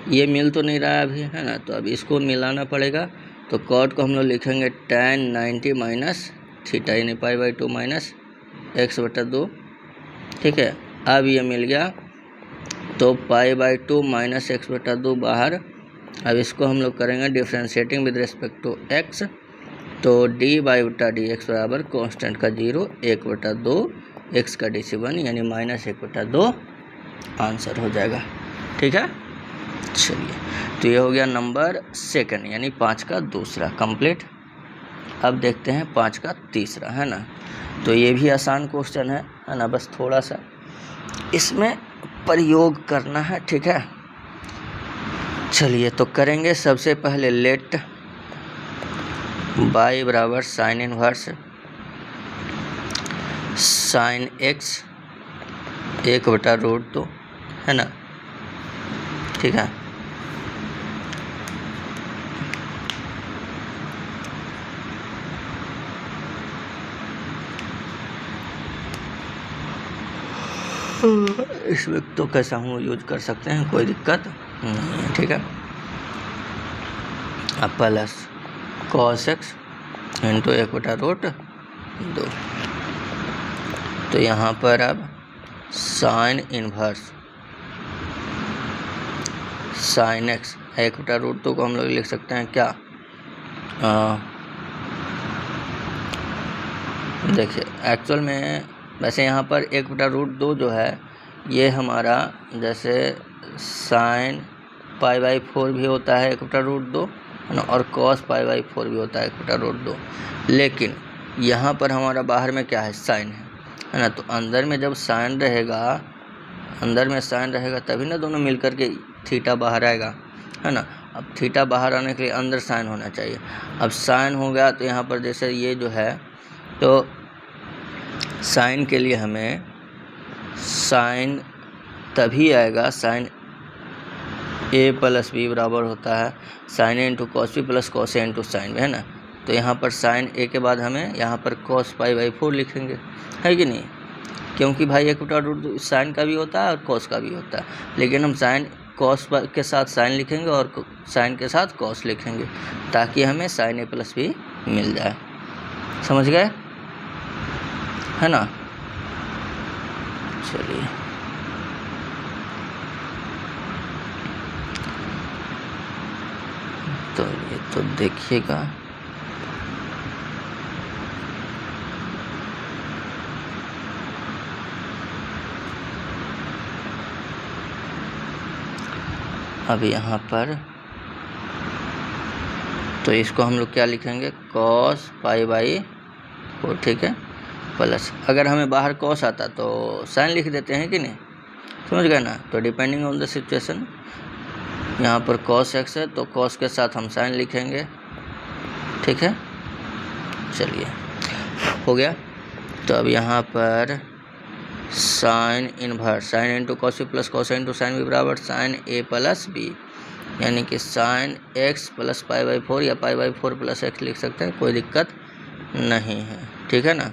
ये मिल तो नहीं रहा है अभी, है ना, तो अब इसको मिलाना पड़ेगा। तो कॉट को हम लोग लिखेंगे tan 90 माइनस थीटा यानी π/2 माइनस एक्स बटा 2। ठीक है, अब ये मिल गया, तो π/2 माइनस एक्स बटा 2 बाहर। अब इसको हम लोग करेंगे differentiating with respect to x, तो dy बटा डी एक्स बराबर कॉन्स्टेंट का 0 1/2 एक्स का DC1 यानी -1/2 आंसर हो जाएगा। ठीक है। चलिए, तो ये हो गया नंबर सेकंड, यानी 5 का दूसरा कंप्लीट। अब देखते हैं 5 का तीसरा, है ना। तो ये भी आसान क्वेश्चन है ना, बस थोड़ा सा इसमें प्रयोग करना है, ठीक है। चलिए, तो करेंगे। सबसे पहले लेट y बराबर साइन इनवर्स साइन x 1/√2, है ना, ठीक है। इसमें तो कैसा हूँ यूज कर सकते हैं, कोई दिक्कत नहीं है, ठीक है। अब प्लस cos x इंटू 1/√2। तो यहाँ पर अब साइन इनवर्स साइन x 1/√2 को हम लोग लिख सकते हैं क्या, देखिए एक्चुअल में वैसे यहाँ पर 1/√2 जो है ये हमारा जैसे साइन π/4 भी होता है 1/√2, है ना, और cos π/4 भी होता है 1/√2। लेकिन यहाँ पर हमारा बाहर में क्या है, साइन है ना। तो अंदर में जब साइन रहेगा, अंदर में साइन रहेगा तभी ना दोनों मिलकर के थीटा बाहर आएगा, है ना। अब थीटा बाहर आने के लिए अंदर साइन होना चाहिए। अब साइन हो गया तो यहाँ पर जैसे ये जो है, तो साइन के लिए हमें साइन तभी आएगा, साइन a प्लस b बराबर होता है sine a into cos b plus cos a into sine b, है ना। तो यहाँ पर साइन a के बाद हमें यहाँ पर cos π/4 लिखेंगे, है कि नहीं, क्योंकि भाई 1/√2 साइन का भी होता है और cos का भी होता है। लेकिन हम साइन cos के साथ साइन लिखेंगे और साइन के साथ cos लिखेंगे ताकि हमें साइन a प्लस b मिल जाए, समझ गए, है ना। चलिए, तो ये तो देखिएगा, अब यहाँ पर तो इसको हम लोग क्या लिखेंगे, cos π/4, ठीक है, प्लस अगर हमें बाहर cos आता तो साइन लिख देते हैं कि नहीं, समझ गए ना। तो डिपेंडिंग ऑन द सिचुएशन, यहाँ पर cos x है तो cos के साथ हम साइन लिखेंगे, ठीक है। चलिए, हो गया। तो अब यहाँ पर sine inverse sine into cos B plus cos into sine B बराबर साइन a प्लस बी, यानी कि साइन x प्लस π/4 या π/4 प्लस x लिख सकते हैं, कोई दिक्कत नहीं है, ठीक है ना।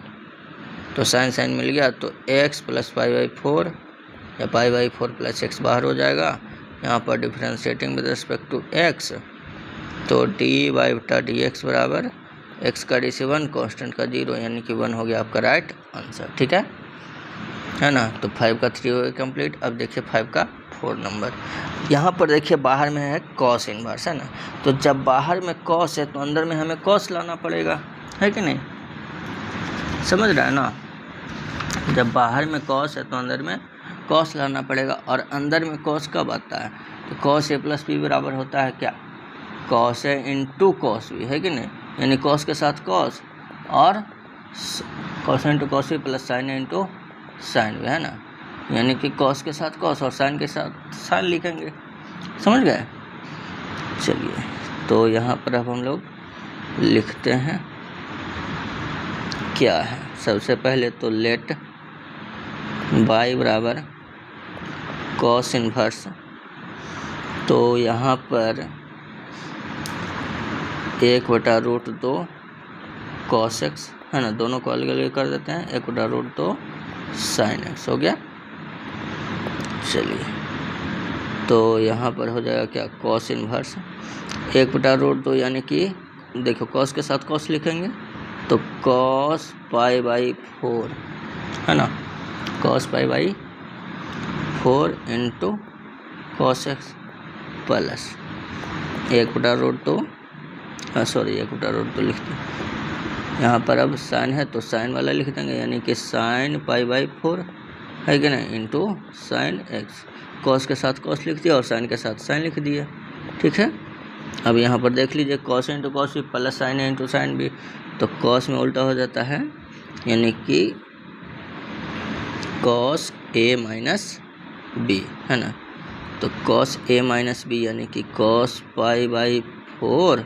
तो साइन साइन मिल गया तो x प्लस π/4 या π/4 प्लस x बाहर हो जाएगा। यहाँ पर differentiating with respect to x, तो dy/dx बराबर x का DC 1 कॉन्स्टेंट का 0, यानी कि 1 हो गया आपका राइट आंसर, ठीक है ना। तो 5 का 3 हो गया कंप्लीट। अब देखिए 5 का 4 नंबर, यहाँ पर देखिए बाहर में है cos इनवर्स, है ना। तो जब बाहर में cos है तो अंदर में हमें cos लाना पड़ेगा, है कि नहीं, समझ रहा है ना। जब बाहर में cos है तो अंदर में cos लाना पड़ेगा, और अंदर में cos कब आता है, तो cos a प्लस b बराबर होता है क्या, cos a into cos b, है कि नहीं, यानी cos के साथ cos और cos into cos b plus sin a into sign भी, है ना, यानी कि cos के साथ cos और sin के साथ sin लिखेंगे, समझ गए। चलिए, तो यहाँ पर अब हम लोग लिखते हैं क्या है। सबसे पहले तो लेट y बराबर cos इनवर्स, तो यहाँ पर 1/√2 cos x, है ना, दोनों को अलग अलग कर देते हैं, 1/√2 sin x हो गया। चलिए, तो यहाँ पर हो जाएगा क्या, cos इनवर्स 1/√2, यानी कि देखो cos के साथ cos लिखेंगे तो cos π/4, है ना, cos π/4 into cos x plus 1/√2, sorry 1/√2 लिखते हैं, यहाँ पर अब साइन है तो साइन वाला लिख देंगे, यानी कि साइन π/4, है कि नहीं, इंटू साइन x, कॉस के साथ कॉस लिख दिया और साइन के साथ साइन लिख दिया, ठीक है। अब यहाँ पर देख लीजिए कॉस इंटू कॉस भी प्लस साइन इंटू साइन भी, तो कॉस में उल्टा हो जाता है, यानी कि कॉस ए माइनस बी, है ना। तो कॉस ए माइनस बी यानी कि cos pi by 4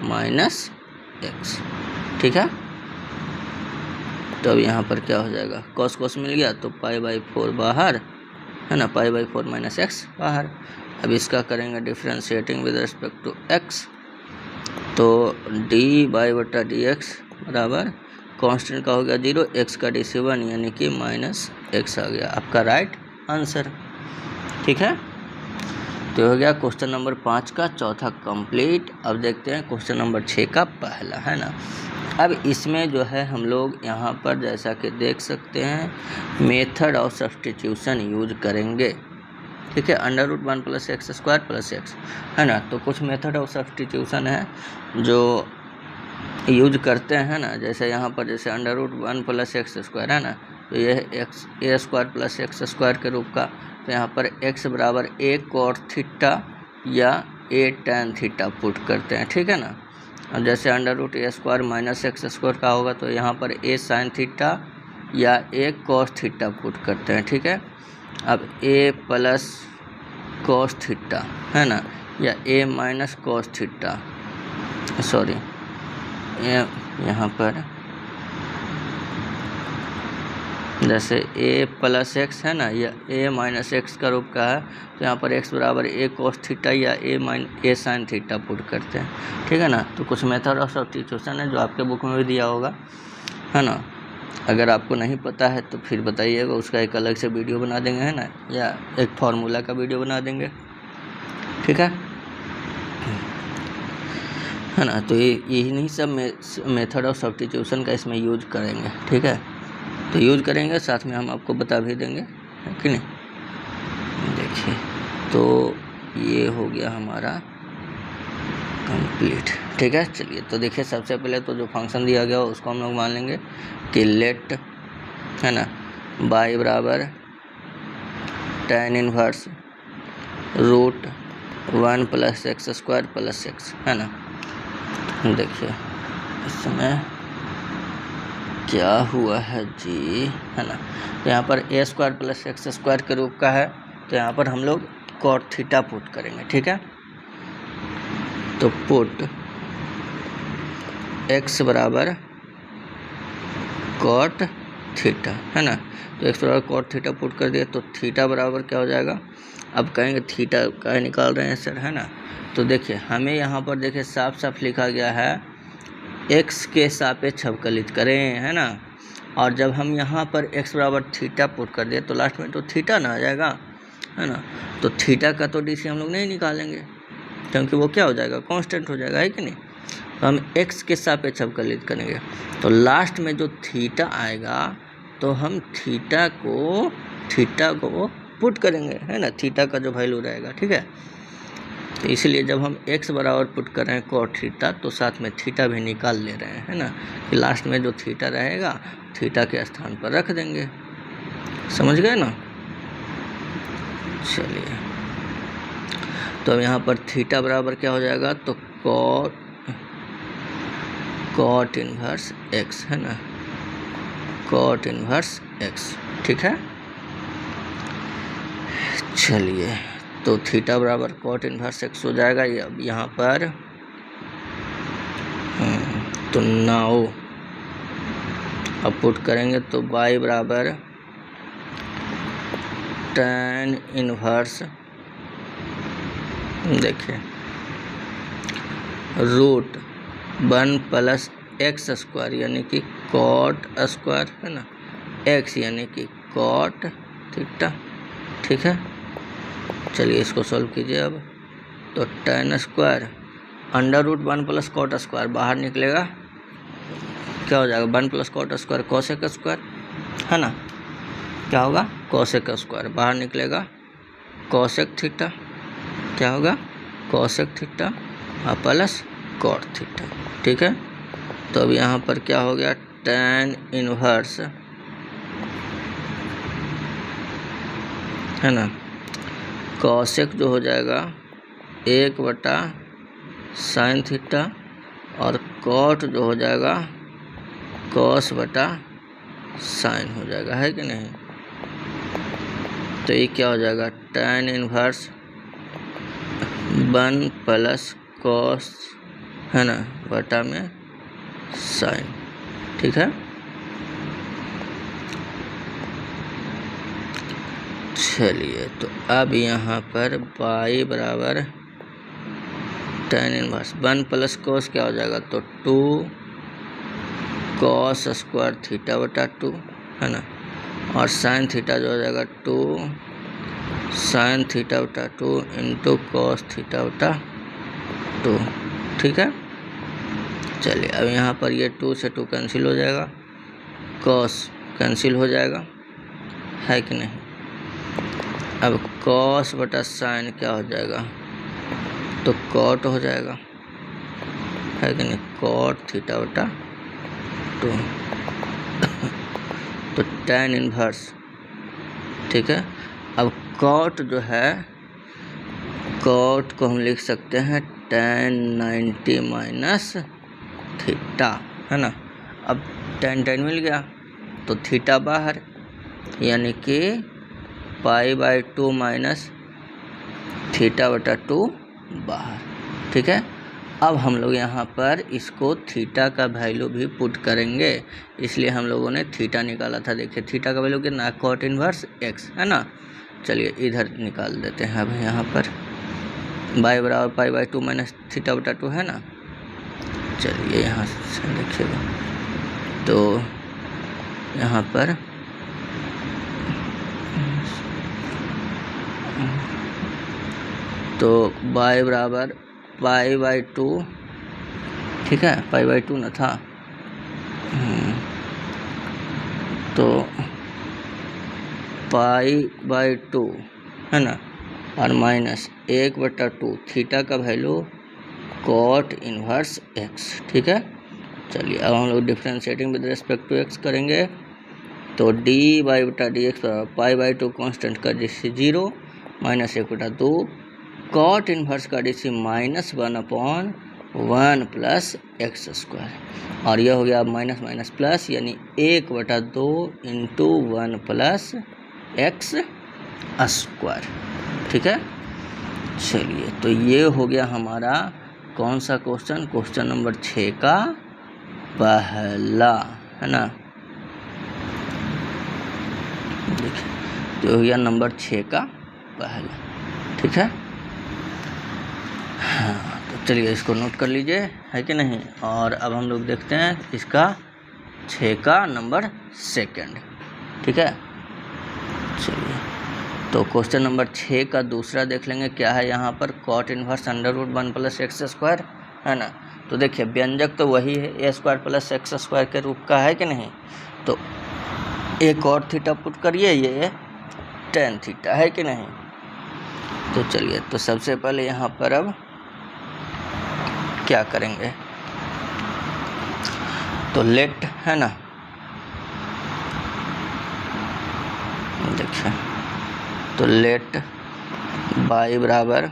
minus x, ठीक है। तो अब यहाँ पर क्या हो जाएगा, कॉस कॉस मिल गया तो पाई बाई 4 बाहर, है ना, पाई बाई 4 माइनस एक्स बाहर। अब इसका करेंगे differentiating with respect to x, तो डी बाई बटा डी एक्स बराबर कांस्टेंट का हो गया 0, एक्स का डी से 1 यानी कि माइनस एक्स आ गया आपका राइट आंसर, ठीक है। तो हो गया क्वेश्चन नंबर 5 का चौथा कंप्लीट। अब देखते हैं क्वेश्चन नंबर 6 का पहला, है ना। अब इसमें जो है हम लोग यहाँ पर जैसा कि देख सकते हैं मेथड ऑफ सब्स्टिट्यूशन यूज करेंगे, ठीक है। Under root 1 plus x square plus x, है ना। तो कुछ मेथड ऑफ सब्स्टिट्यूशन है जो यूज करते हैं ना, जैसे यहाँ पर जैसे under root 1 plus x square, है ना, तो यह x A square plus x square के रूप का, तो यहाँ पर एक्स बराबर ए कॉट थीटा या ए टैन थीटा पुट करते हैं, ठीक है ना। अब जैसे अंडर रूट ए स्क्वायर माइनस एक्स स्क्वायर का होगा तो यहाँ पर ए साइन थीटा या ए कॉस थीटा पुट करते हैं, ठीक है। अब ए प्लस कॉस थीटा, है ना, या ए माइनस कॉस थीटा, सॉरी यहाँ पर जैसे ए प्लस एक्स, है ना, या ए माइनस एक्स का रूप का है, तो यहाँ पर एक्स बराबर ए कॉस थीटा या ए साइन थीटा पुट करते हैं, ठीक है ना। तो कुछ मेथड ऑफ सब्स्टिट्यूशन है जो आपके बुक में भी दिया होगा, है ना। अगर आपको नहीं पता है तो फिर बताइएगा, उसका एक अलग से वीडियो बना देंगे, है ना, या एक फार्मूला का वीडियो बना देंगे, ठीक है ना। तो यही नहीं सब मेथड ऑफ सब्स्टिट्यूशन का इसमें यूज करेंगे, ठीक है। तो यूज करेंगे, साथ में हम आपको बता भी देंगे, है कि नहीं। देखिए तो ये हो गया हमारा कंप्लीट, ठीक है। चलिए तो देखिए सबसे पहले तो जो फंक्शन दिया गया हो उसको हम लोग मान लेंगे कि लेट, है ना, बाई बराबर tan inverse root 1 plus x square plus x, है ना। देखिए इसमें क्या हुआ है जी, है ना। तो यहाँ पर ए स्क्वायर प्लस एक्स स्क्वायर के रूप का है, तो यहाँ पर हम लोग कॉट थीटा पुट करेंगे, ठीक है। तो पुट एक्स बराबर कॉट थीटा, है ना। तो एक्स बराबर कॉट थीटा पुट कर दिया, तो थीटा बराबर क्या हो जाएगा। अब कहेंगे थीटा क्या निकाल रहे हैं सर, है ना। तो देखिए हमें यहाँ पर देखिए साफ साफ लिखा गया है एक्स के सापेक्ष अवकलित करें, है ना। और जब हम यहाँ पर एक्स बराबर थीटा पुट कर दिए तो लास्ट में तो थीटा ना आ जाएगा, है ना। तो थीटा का तो डी सी हम लोग नहीं निकालेंगे क्योंकि वो क्या हो जाएगा, कांस्टेंट हो जाएगा, है कि नहीं। तो हम एक्स के सापेक्ष अवकलित करेंगे, तो लास्ट में जो थीटा आएगा तो हम थीटा को पुट करेंगे, है ना, थीटा का जो वैल्यू रहेगा, ठीक है। तो इसलिए जब हम x बराबर पुट कर रहे हैं कॉट थीटा तो साथ में थीटा भी निकाल ले रहे हैं, है ना, कि लास्ट में जो थीटा रहेगा थीटा के स्थान पर रख देंगे, समझ गए ना। चलिए तो अब यहाँ पर थीटा बराबर क्या हो जाएगा, तो कॉट इनवर्स x, है ना, कॉट इनवर्स x, ठीक है। चलिए तो थीटा बराबर कॉट इनवर्स एक्स हो जाएगा। ये अब यहाँ पर तो नाउ अब पुट करेंगे तो बाई बराबर tan इनवर्स, देखिए रूट 1 प्लस एक्स स्क्वायर यानी कि कॉट स्क्वायर, है ना, एक्स यानी कि कॉट थीटा, ठीक है। चलिए इसको सॉल्व कीजिए अब, तो tan square under root 1 plus cot square बाहर निकलेगा, क्या हो जाएगा 1 plus cot square cosec square, है ना, क्या होगा कोसेक स्क्वायर बाहर निकलेगा, कोसेक थीटा क्या होगा कोसेक थीटा और प्लस कॉट थीटा, ठीक है। तो अब यहाँ पर क्या हो गया tan इनवर्स, है ना, कॉसेक जो हो जाएगा 1/sin थीटा और कॉट जो हो जाएगा cos/sin हो जाएगा, है कि नहीं। तो ये क्या हो जाएगा tan इनवर्स 1 + cos, है ना, बटा में sin, ठीक है। चलिए तो अब यहाँ पर y बराबर tan इनवर्स 1 + cos क्या हो जाएगा, तो 2 cos² थीटा/2, है ना, और sin थीटा जो हो जाएगा 2 sin थीटा/2 इंटू cos थीटा/2, ठीक है। चलिए अब यहाँ पर ये 2 से 2 कैंसिल हो जाएगा, cos कैंसिल हो जाएगा, है कि नहीं। अब cos/sin क्या हो जाएगा, तो cot हो जाएगा, है कि नहीं, cot थीटा/2। तो tan इनवर्स, ठीक है। अब cot जो है, cot को हम लिख सकते हैं tan 90 माइनस थीटा, है ना। अब tan मिल गया तो थीटा बाहर, यानी कि π/2 माइनस थीटा/2 बाहर, ठीक है। अब हम लोग यहाँ पर इसको थीटा का वैल्यू भी पुट करेंगे, इसलिए हम लोगों ने थीटा निकाला था। देखिए थीटा का वैल्यू कितना, cot इनवर्स x, है ना। चलिए इधर निकाल देते हैं। अब यहाँ पर y बराबर π/2 माइनस थीटा/2 है ना। चलिए यहाँ से देखिएगा, तो यहाँ पर तो y बराबर π/2, ठीक है, π/2 ना था, तो π/2, है ना, और माइनस 1/2 थीटा का वैल्यू cot इनवर्स x, ठीक है। चलिए अब हम लोग differentiating with respect to x करेंगे, तो dy/dx π/2 कांस्टेंट का डिसी 0 माइनस 1/2 cot इनवर्स का डिसी -1/1 + x², और यह हो गया अब माइनस माइनस प्लस, यानी 1/2 इंटू 1 + x², ठीक है। चलिए तो ये हो गया हमारा कौन सा क्वेश्चन, क्वेश्चन नंबर 6 का पहला, है ना। देखिए तो हो गया नंबर 6 का पहला, ठीक है। हाँ तो चलिए इसको नोट कर लीजिए, है कि नहीं। और अब हम लोग देखते हैं इसका 6 का नंबर 2, ठीक है। चलिए तो क्वेश्चन नंबर 6 का दूसरा देख लेंगे, क्या है यहाँ पर, cot इनवर्स √1 + x², है ना। तो देखिए व्यंजक तो वही है, a² + x² के रूप का, है कि नहीं। तो एक और थीटा पुट करिए, ये tan थीटा, है कि नहीं। तो चलिए तो सबसे पहले यहाँ पर अब क्या करेंगे, तो लेट, है ना, देखिए तो लेट y बराबर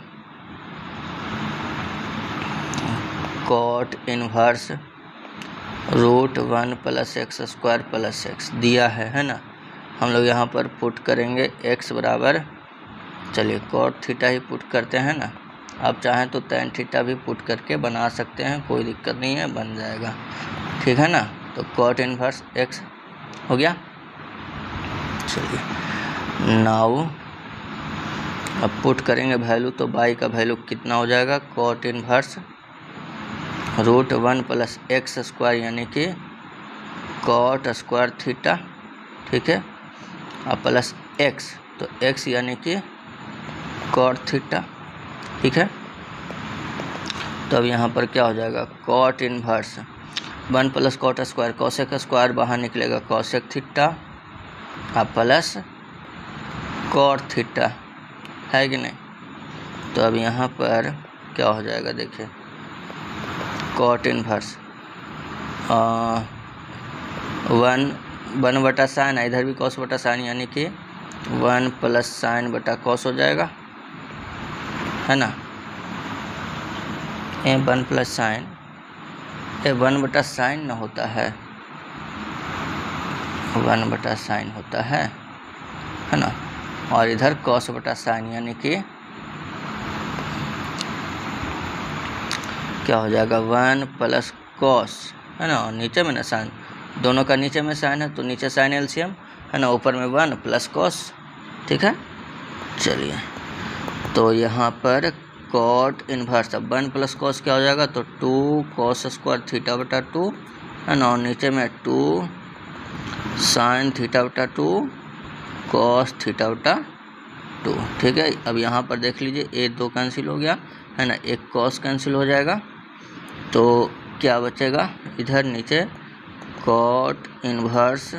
cot इनवर्स √1 + x² + x दिया है ना। हम लोग यहाँ पर पुट करेंगे x बराबर, चलिए cot थीटा ही पुट करते हैं ना। आप चाहें तो tan थीटा भी पुट करके बना सकते हैं, कोई दिक्कत नहीं है, बन जाएगा, ठीक है ना। तो cot इनवर्स x हो गया। चलिए नाउ अब पुट करेंगे वैल्यू, तो y का वैल्यू कितना हो जाएगा, cot इनवर्स √1 + x², यानी कि cot² थीटा, ठीक है, और प्लस x, तो x यानी कि cot थीटा, ठीक है। तो अब यहाँ पर क्या हो जाएगा, cot इनवर्स 1 + cot² cosec² बाहर निकलेगा cosec थीटा और प्लस cot थीटा, है कि नहीं। तो अब यहाँ पर क्या हो जाएगा, देखिए cot इनवर्स 1/sin, इधर भी cos/sin, यानी कि 1 + sin/cos हो जाएगा, है ना, A1 प्लस साइन A1 बटा साइन न होता है, 1 बटा साइन होता है ना, और इधर कॉस बटा साइन, यानी कि क्या हो जाएगा 1 प्लस कॉस, है ना, और नीचे में ना साइन, दोनों का नीचे में साइन है तो नीचे साइन एलसीएम, है ना, ऊपर में 1 प्लस कॉस, ठीक है। चलिए, तो यहाँ पर कॉट इन्वर्स, अब 1 प्लस कॉस क्या हो जाएगा, तो 2 कॉस स्क्वायर थीटा बटा 2, है ना, और नीचे में 2 साइन थीटा बटा 2 कॉस थीटा बटा 2, ठीक है। अब यहाँ पर देख लीजिए, ए 2 कैंसिल हो गया, है ना, एक कॉस कैंसिल हो जाएगा, तो क्या बचेगा इधर नीचे, कॉट इन्वर्स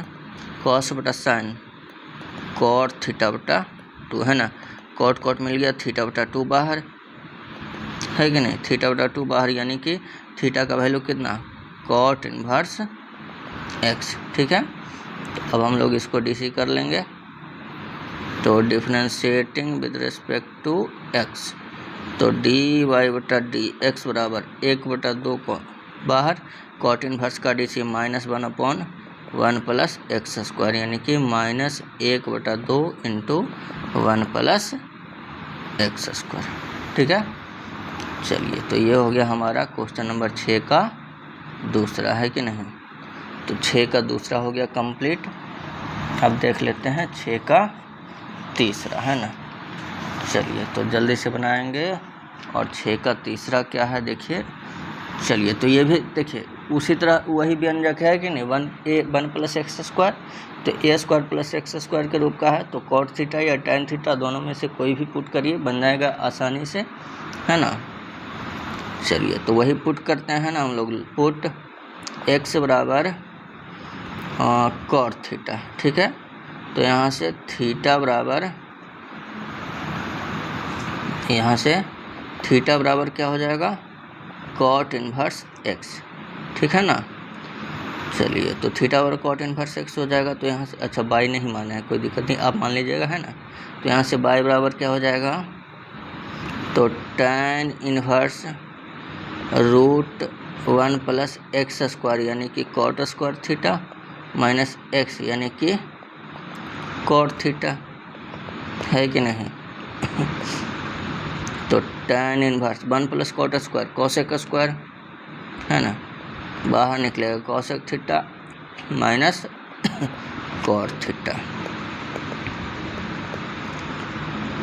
कॉस बटा साइन कॉट थीटा बटा 2, है ना, कॉट कॉट मिल गया, थीटा बटा 2 बाहर, है कि नहीं, थीटा बटा 2 बाहर, यानी कि थीटा का वैल्यू कितना, कॉट इन्वर्स एक्स, ठीक है। तो अब हम लोग इसको डीसी कर लेंगे, तो differentiating with respect to x, तो डी वाई बटा डी एक्स बराबर 1/2 को बाहर, कॉट इन्वर्स का डीसी -1/1 प्लस एक्स स्क्वायर, यानी कि -1/2 इंटू 1 प्लस एक्स स्क्वायर, ठीक है। चलिए, तो ये हो गया हमारा क्वेश्चन नंबर 6 का दूसरा, है कि नहीं। तो 6 का दूसरा हो गया कंप्लीट। अब देख लेते हैं 6 का तीसरा, है ना। चलिए, तो जल्दी से बनाएंगे, और 6 का तीसरा क्या है देखिए। चलिए, तो ये भी देखिए उसी तरह वही व्यंजक है कि नहीं, 1 प्लस एक्स स्क्वायर, तो ए स्क्वायर प्लस एक्स स्क्वायर के रूप का है, तो कॉट थीटा या टैन थीटा दोनों में से कोई भी पुट करिए, बन जाएगा आसानी से, है ना। चलिए, तो वही पुट करते हैं ना हम लोग, पुट एक्स बराबर कॉट थीटा, ठीक है। तो यहाँ से थीटा बराबर, यहाँ से थीटा बराबर क्या हो जाएगा, कॉट इन्वर्स एक्स, ठीक है ना। चलिए, तो थीटा बराबर कॉट इन्वर्स एक्स हो जाएगा, तो यहाँ से, अच्छा बाई नहीं माना है, कोई दिक्कत नहीं, आप मान लीजिएगा, है ना। तो यहाँ से बाई बराबर क्या हो जाएगा, तो tan inverse √1 plus x square, यानी कि cot square theta minus x, यानी कि कॉट थीटा, है कि नहीं। तो tan inverse 1 plus cot square cosec square, है ना, बाहर निकलेगा cosec theta minus cot theta,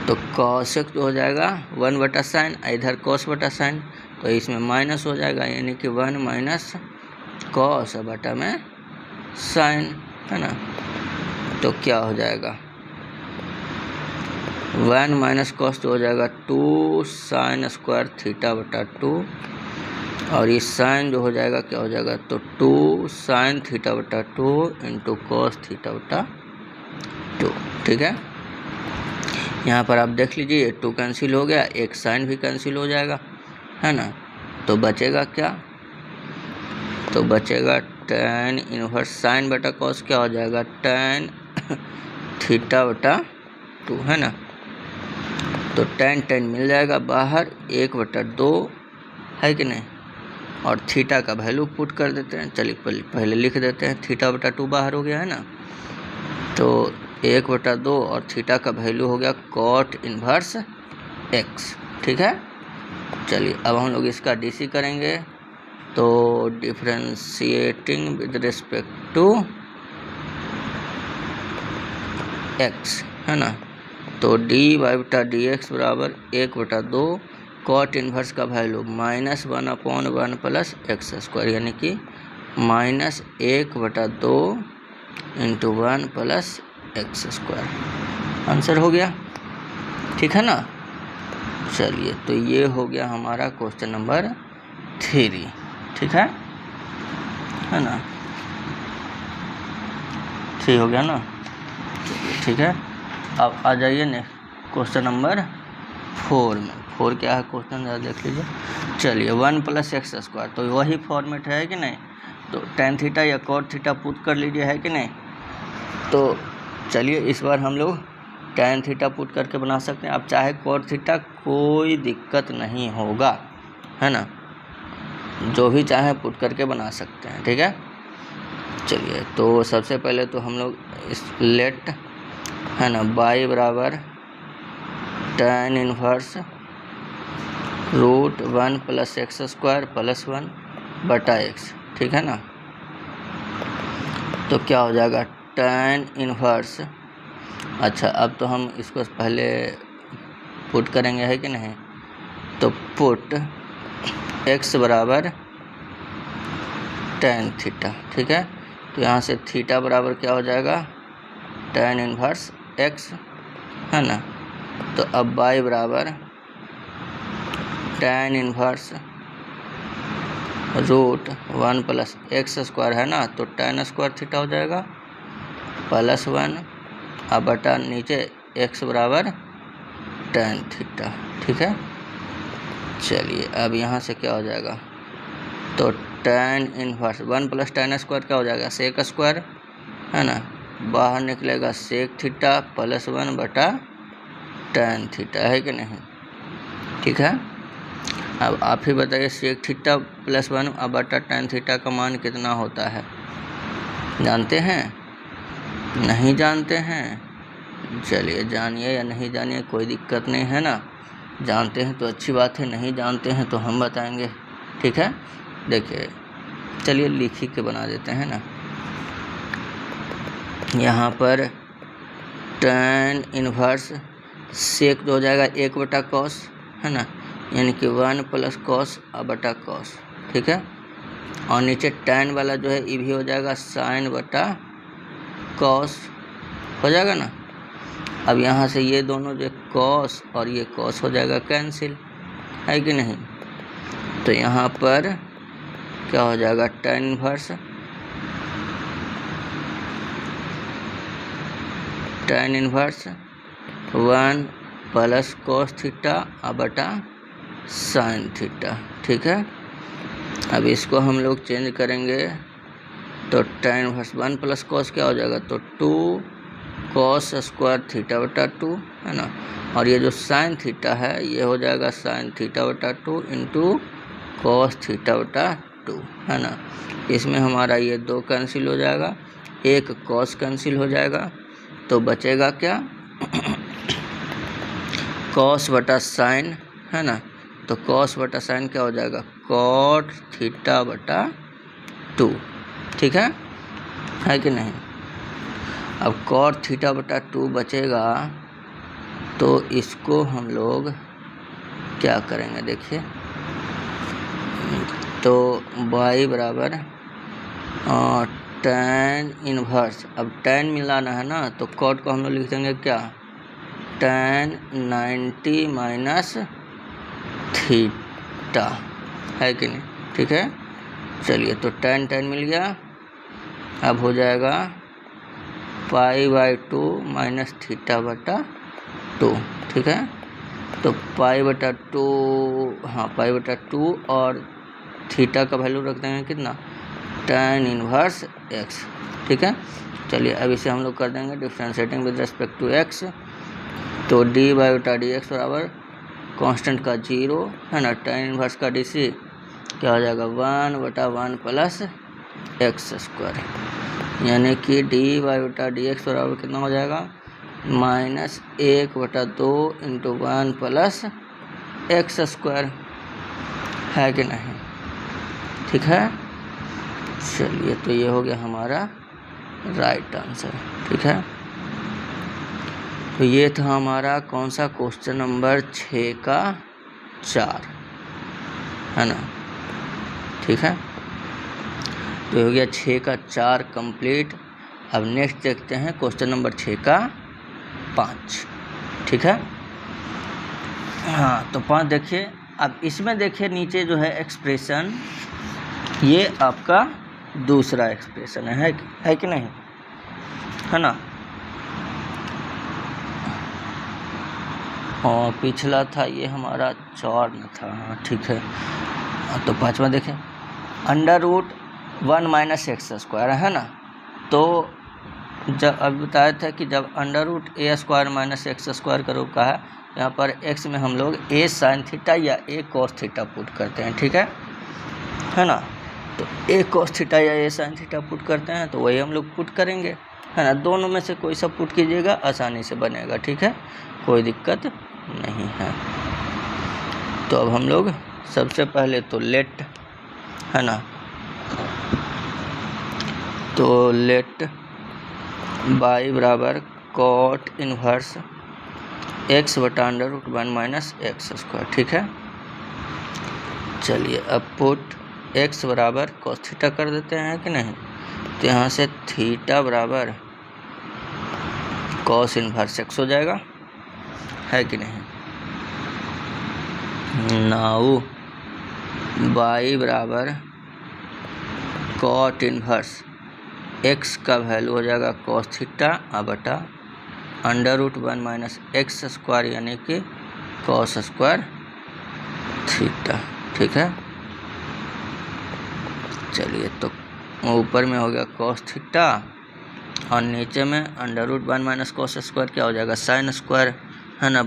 तो कॉसेक जो हो जाएगा 1 बटा साइन, इधर कॉस बटा साइन, तो इसमें माइनस हो जाएगा, यानी कि 1 माइनस कॉस बटा में साइन, है ना। तो क्या हो जाएगा, 1 माइनस कॉस तो हो जाएगा 2 साइन स्क्वायर थीटा बटा 2, और ये साइन जो हो जाएगा क्या हो जाएगा, तो 2 साइन थीटा बटा 2 इंटू कॉस थीटा बटा 2, ठीक है। यहाँ पर आप देख लीजिए, 2 कैंसिल हो गया, एक साइन भी कैंसिल हो जाएगा, है ना। तो बचेगा क्या, तो बचेगा टैन इनवर्स साइन बटा कॉस, क्या हो जाएगा, टैन थीटा बटा 2, है ना। तो टैन मिल जाएगा बाहर, 1/2, है कि नहीं, और थीटा का वैल्यू पुट कर देते हैं। चलिए पहले लिख देते हैं, थीटा बटा 2 बाहर हो गया, है ना, तो 1/2, और थीटा का वैल्यू हो गया कॉट इन्वर्स एक्स, ठीक है। चलिए, अब हम लोग इसका डीसी करेंगे, तो differentiating with respect to x, है ना, तो डी वाई बटा डी एक्स बराबर 1/2 कॉट इन्वर्स का वैल्यू -1/1 प्लस एक्स स्क्वायर, यानी कि -1/2 into 1 plus x square, answer हो गया, ठीक है ना। चलिए, तो ये हो गया हमारा क्वेश्चन नंबर 3, ठीक है ना, 3 हो गया ना। चलिए, ठीक है। अब आ जाइए नेक्स्ट क्वेश्चन नंबर 4 में। 4 क्या है क्वेश्चन, ज़रा देख लीजिए। चलिए, 1 प्लस एक्स स्क्वायर, तो वही फॉर्मेट है कि नहीं, तो टैन थीटा या कॉट थीटा पुट कर लीजिए, है कि नहीं। तो चलिए, इस बार हम लोग tan थीटा पुट करके बना सकते हैं, आप चाहे cot थीटा, कोई दिक्कत नहीं होगा, है ना, जो भी चाहे पुट करके बना सकते हैं, ठीक है। चलिए, तो सबसे पहले तो हम लोग इस लेट, है ना, y बराबर tan इनवर्स √1 + x² + 1 बटा x, ठीक है ना। तो क्या हो जाएगा tan इनवर्स, अच्छा अब तो हम इसको पहले पुट करेंगे, है कि नहीं। तो पुट x बराबर tan थीटा, ठीक है। तो यहाँ से थीटा बराबर क्या हो जाएगा tan इनवर्स x, है ना। तो अब y बराबर tan इनवर्स √1 + x² है ना, तो tan² थीटा हो जाएगा +1 अब बटा नीचे x बराबर tan थीटा, ठीक है। चलिए, अब यहाँ से क्या हो जाएगा, तो tan इनवर्स 1 + tan² क्या हो जाएगा sec², है ना, बाहर निकलेगा sec थीटा +1 बटा tan थीटा, है कि नहीं, ठीक है। अब आप ही बताइए sec थीटा +1 अब बटा tan थीटा का मान कितना होता है, जानते हैं, नहीं जानते हैं। चलिए, जानिए या नहीं जानिए कोई दिक्कत नहीं, है ना, जानते हैं तो अच्छी बात है, नहीं जानते हैं तो हम बताएंगे, ठीक है। देखिए, चलिए लिख ही के बना देते हैं ना। यहाँ पर tan इनवर्स सेक जो हो जाएगा 1 बटा कॉस, है ना, यानी कि 1 + कॉस अब बटा कॉस, ठीक है। और नीचे tan वाला जो है ये भी हो जाएगा साइन बटा कॉस, हो जाएगा ना। अब यहाँ से ये दोनों जो कॉस और ये कॉस हो जाएगा कैंसिल, है कि नहीं। तो यहाँ पर क्या हो जाएगा tan inverse tan inverse 1 + cos theta अब बटा साइन थीटा, ठीक है। अब इसको हम लोग चेंज करेंगे तो tan इनवर्स 1 + cos क्या हो जाएगा, तो 2 cos² थीटा बटा 2, है ना। और ये जो साइन थीटा है ये हो जाएगा साइन थीटा बटा 2 इंटू cos थीटा बटा 2, है ना। इसमें हमारा ये 2 कैंसिल हो जाएगा, एक cos कैंसिल हो जाएगा, तो बचेगा क्या cos बटा साइन, है ना। तो cos बटा साइन क्या हो जाएगा cot थीटा बटा 2, ठीक है कि नहीं। अब cot थीटा बटा 2 बचेगा, तो इसको हम लोग क्या करेंगे, देखिए, तो y बराबर tan इनवर्स, अब tan मिलाना है ना, तो cot को हम लोग लिख देंगे क्या tan 90 - थीटा, है कि नहीं, ठीक है। चलिए, तो tan मिल गया, अब हो जाएगा π/2 - थीटा बटा 2, ठीक है। तो π/2, हाँ π/2 और थीटा का वैल्यू रख देंगे कितना tan इनवर्स x, ठीक है। चलिए, अब इसे हम लोग कर देंगे differentiating with respect to x, तो dy/dx बराबर कांस्टेंट का 0, है ना, tan इनवर्स का dc क्या हो जाएगा 1/1 + x², यानी कि dy/dx बराबर कितना हो जाएगा -1/2 × 1 + x², है कि नहीं, ठीक है। चलिए, तो ये हो गया हमारा राइट आंसर, ठीक है। तो ये था हमारा कौन सा क्वेश्चन नंबर 6 का 4, है ना, ठीक है। तो ये हो गया 6 का 4 कंप्लीट। अब नेक्स्ट देखते हैं क्वेश्चन नंबर 6 का 5, ठीक है। हाँ, तो 5 देखिए, अब इसमें देखिए नीचे जो है एक्सप्रेशन, ये आपका दूसरा एक्सप्रेशन है कि नहीं, है ना। और पिछला था ये हमारा 4 में था, हाँ ठीक है। तो 5वां देखें, √1 - x² है ना। तो जब अभी बताया था कि जब अंडर रूट ए स्क्वायर माइनस एक्स स्क्वायर का रूप का है, यहाँ पर एक्स में हम लोग ए साइन थीटा या ए कॉस थीटा पुट करते हैं, ठीक है ना। तो ए कॉस थीटा या ए साइन थीटा पुट करते हैं, तो वही हम लोग पुट करेंगे, है ना। दोनों में से कोई सा पुट कीजिएगा, आसानी से बनेगा, ठीक है, कोई दिक्कत नहीं है। तो अब हम लोग सबसे पहले तो लेट, है ना, तो लेट बाई बराबर कॉट इनवर्स एक्स बटा under root 1 minus x square, ठीक है। चलिए अब पुट एक्स बराबर कॉस थीटा कर देते हैं कि नहीं, तो यहाँ से थीटा बराबर कॉस इनवर्स एक्स हो जाएगा, है कि नहीं। नाउ बाई बराबर कॉट इनवर्स एक्स का वैल्यू हो जाएगा कॉस थीटा बटा under root 1 minus x square यानी कि कॉस स्क्वायर थीटा, ठीक है। चलिए तो ऊपर में हो गया कॉस थीटा और नीचे में under root 1 minus cos square क्या हो जाएगा, साइन स्क्वायर, है ना।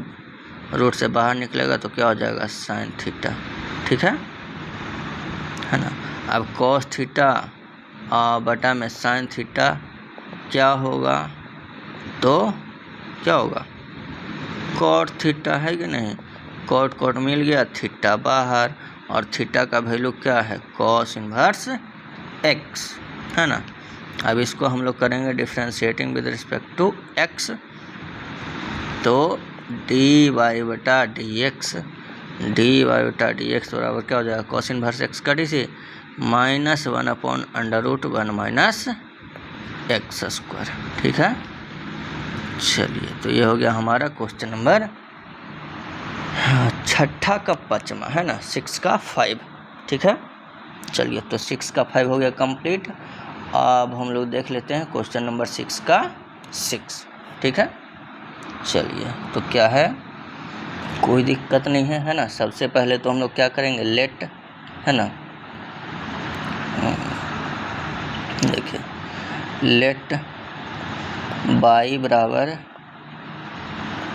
रूट से बाहर निकलेगा तो क्या हो जाएगा, साइन थीटा, ठीक है ना। अब कॉस थीटा बटा में साइन थीटा क्या होगा, तो क्या होगा, कॉट थीटा, है कि नहीं। कॉट कॉट मिल गया, थीटा बाहर, और थीटा का वैल्यू क्या है, कॉस इनवर्स एक्स, है ना। अब इसको हम लोग करेंगे differentiating with respect to x, तो डी वाई बटा डी एक्स बराबर क्या हो जाएगा, कॉस इनवर्स एक्स का D C minus 1 upon under root 1 minus x square, ठीक है। चलिए तो ये हो गया हमारा क्वेश्चन नंबर 6 का 5वां, है ना, 6 का 5, ठीक है। चलिए तो 6 का 5 हो गया कंप्लीट। अब हम लोग देख लेते हैं क्वेश्चन नंबर 6 का 6, ठीक है। चलिए तो क्या है, कोई दिक्कत नहीं है, है ना। सबसे पहले तो हम लोग क्या करेंगे, लेट, है ना, देखिए लेट बाई बराबर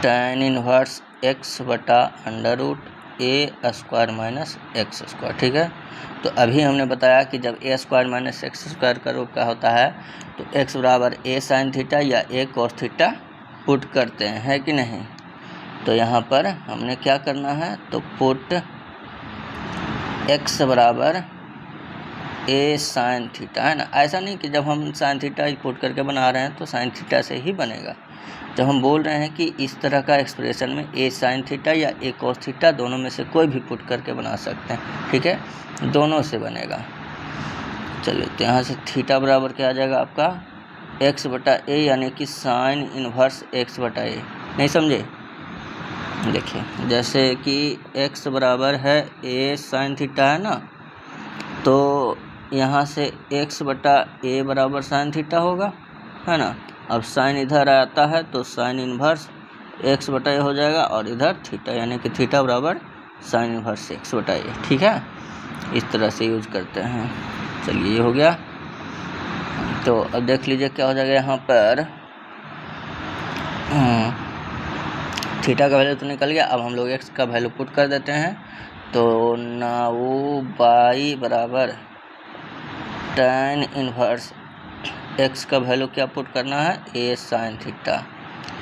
tan इनवर्स एक्स बटा अंडर रूट ए स्क्वायर माइनस एक्स स्क्वायर, ठीक है। तो अभी हमने बताया कि जब ए स्क्वायर माइनस एक्स स्क्वायर का रूप क्या होता है, तो एक्स बराबर ए साइन थीटा या ए कॉस थीटा पुट करते हैं, है कि नहीं। तो यहाँ पर हमने क्या करना है, तो पुट एक्स बराबर ए साइन थीटा, है ना। ऐसा नहीं कि जब हम साइन थीटा पुट करके बना रहे हैं तो साइन थीटा से ही बनेगा। जब हम बोल रहे हैं कि इस तरह का एक्सप्रेशन में ए साइन थीटा या ए कॉस थीटा दोनों में से कोई भी पुट करके बना सकते हैं, ठीक है, दोनों से बनेगा। चलिए तो यहाँ से थीटा बराबर क्या आ जाएगा आपका, एक्स बटा ए यानी कि साइन इनवर्स एक्स बटा ए, नहीं समझे। देखिए जैसे कि एक्स बराबर है ए साइन थीटा, है ना, तो यहाँ से x बटा ए बराबर साइन थीटा होगा, है ना। अब साइन इधर आता है तो साइन इन्वर्स x बटा ए हो जाएगा, और इधर थीटा यानी कि थीटा बराबर साइन इन्वर्स x बटा ए, ठीक है। इस तरह से यूज करते हैं। चलिए ये हो गया। तो अब देख लीजिए क्या हो जाएगा यहाँ पर, थीटा का वैल्यू तो निकल गया। अब हम लोग x का वैल्यू पुट कर देते हैं, तो नाउ बाई बराबर tan इनवर्स x का वैल्यू क्या पुट करना है, ए साइन थीटा,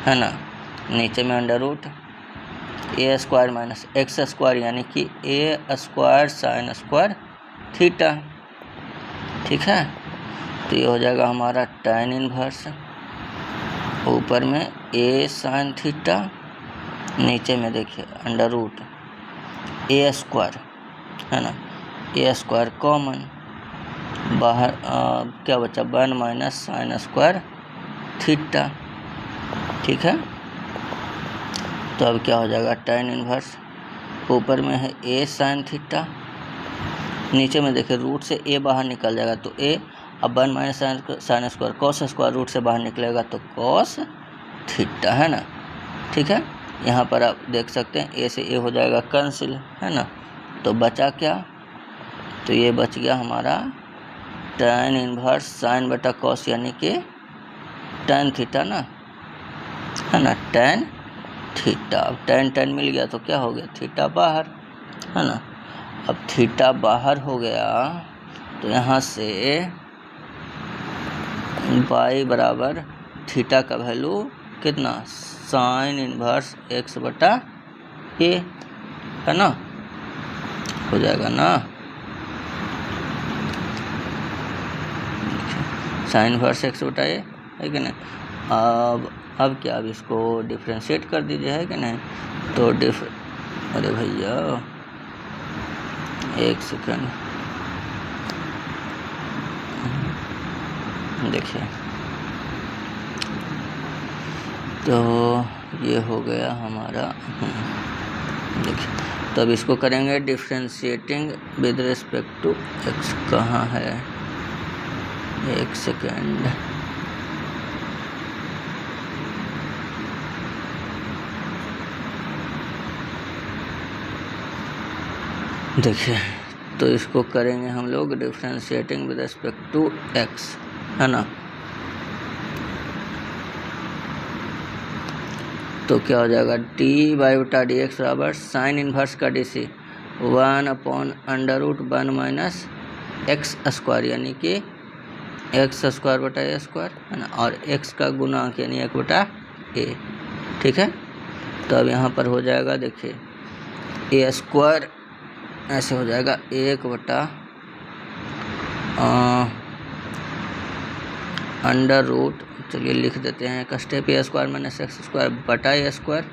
है ना। नीचे में अंडर रूट ए स्क्वायर माइनस एक्स स्क्वायर यानी कि ए स्क्वायर साइन स्क्वायर थीटा, ठीक है। तो ये हो जाएगा हमारा tan इनवर्स, ऊपर में ए साइन थीटा, नीचे में देखिए अंडर रूट ए स्क्वायर, है ना, ए स्क्वायर कॉमन, बाहर क्या बचा, 1 माइनस साइन स्क्वायर थीटा, ठीक है। तो अब क्या हो जाएगा, tan इनवर्स, ऊपर में है ए साइन थीटा, नीचे में देखिए रूट से ए बाहर निकल जाएगा तो ए, अब 1 minus sine square cos square root से बाहर निकलेगा तो कॉस थीटा, है ना, ठीक है। यहाँ पर आप देख सकते हैं ए से ए हो जाएगा कैंसिल, है ना। तो बचा क्या, तो ये बच गया हमारा tan इनवर्स साइन बटा कॉस यानी कि tan थीटा ना, है ना, tan थीटा। अब tan मिल गया तो क्या हो गया, थीटा बाहर, है ना। अब थीटा बाहर हो गया तो यहाँ से y बराबर थीटा का वैल्यू कितना, साइन इनवर्स x बटा a, है ना, हो जाएगा ना, साइन इनवर्स x बटा a, है कि नहीं। अब क्या, अब इसको डिफ्रेंशिएट कर दीजिए, है कि नहीं। तो अरे भैया एक सेकंड, देखिए, तो ये हो गया हमारा, देखिए, तो अब इसको करेंगे differentiating with respect to x, कहाँ है, एक सेकंड, देखिए, तो इसको करेंगे हम लोग differentiating with respect to x, है ना। तो क्या हो जाएगा, डी बाई बटा डी एक्स बराबर साइन इन्वर्स का D C 1/√1 minus x square, यानी कि एक्स स्क्वायर बटा ए स्क्वायर, है ना, और एक्स का गुणांक यानी 1 बटा ए, ठीक है। तो अब यहाँ पर हो जाएगा, देखिए, ए स्क्वायर ऐसे हो जाएगा 1 बटा अंडर रूट, चलिए लिख देते हैं एक स्टेप, ए स्क्वायर माइनस एक्स स्क्वायर बटा ए स्क्वायर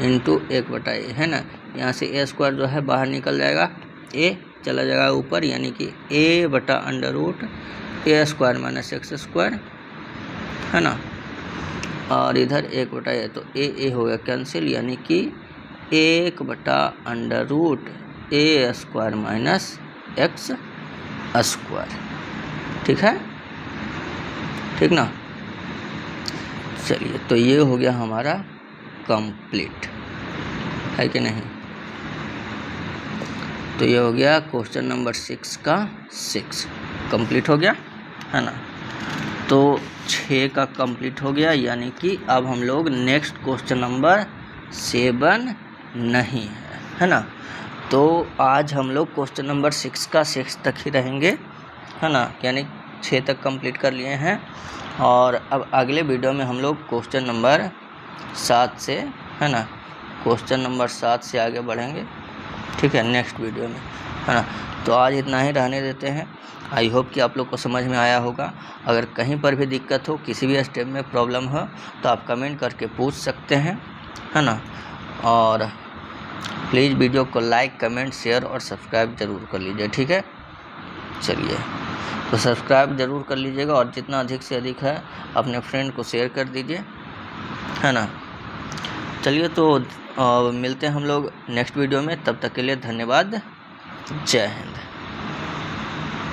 इंटू 1 बटा ए, है ना। यहाँ से ए स्क्वायर जो है बाहर निकल जाएगा, ए चला जाएगा ऊपर, यानी कि ए बटा अंडर रूट ए स्क्वायर माइनस एक्स स्क्वायर, है ना, और इधर 1 बटा ए, तो ए हो गया कैंसिल, यानी कि 1 बटा अंडर रूट ए स्क्वायर माइनस एक्स स्क्वायर, ठीक है, ठीक ना। चलिए, तो ये हो गया हमारा कंप्लीट, है कि नहीं। तो ये हो गया क्वेश्चन नंबर 6 का 6 कंप्लीट हो गया, है ना। तो 6 का कंप्लीट हो गया, यानी कि अब हम लोग नेक्स्ट क्वेश्चन नंबर 7 नहीं है ना। तो आज हम लोग क्वेश्चन नंबर 6 का 6 तक ही रहेंगे, है ना, यानी 6 तक कंप्लीट कर लिए हैं। और अब अगले वीडियो में हम लोग क्वेश्चन नंबर 7 से, है ना, क्वेश्चन नंबर 7 से आगे बढ़ेंगे, ठीक है, नेक्स्ट वीडियो में, है ना। तो आज इतना ही रहने देते हैं। आई होप कि आप लोग को समझ में आया होगा। अगर कहीं पर भी दिक्कत हो, किसी भी स्टेप में प्रॉब्लम हो, तो आप कमेंट करके पूछ सकते हैं, है ना। और प्लीज़ वीडियो को लाइक, कमेंट, शेयर और सब्सक्राइब ज़रूर कर लीजिए, ठीक है। चलिए, तो सब्सक्राइब ज़रूर कर लीजिएगा, और जितना अधिक से अधिक है अपने फ्रेंड को शेयर कर दीजिए, है ना। चलिए, तो मिलते हैं हम लोग नेक्स्ट वीडियो में, तब तक के लिए धन्यवाद, जय हिंद।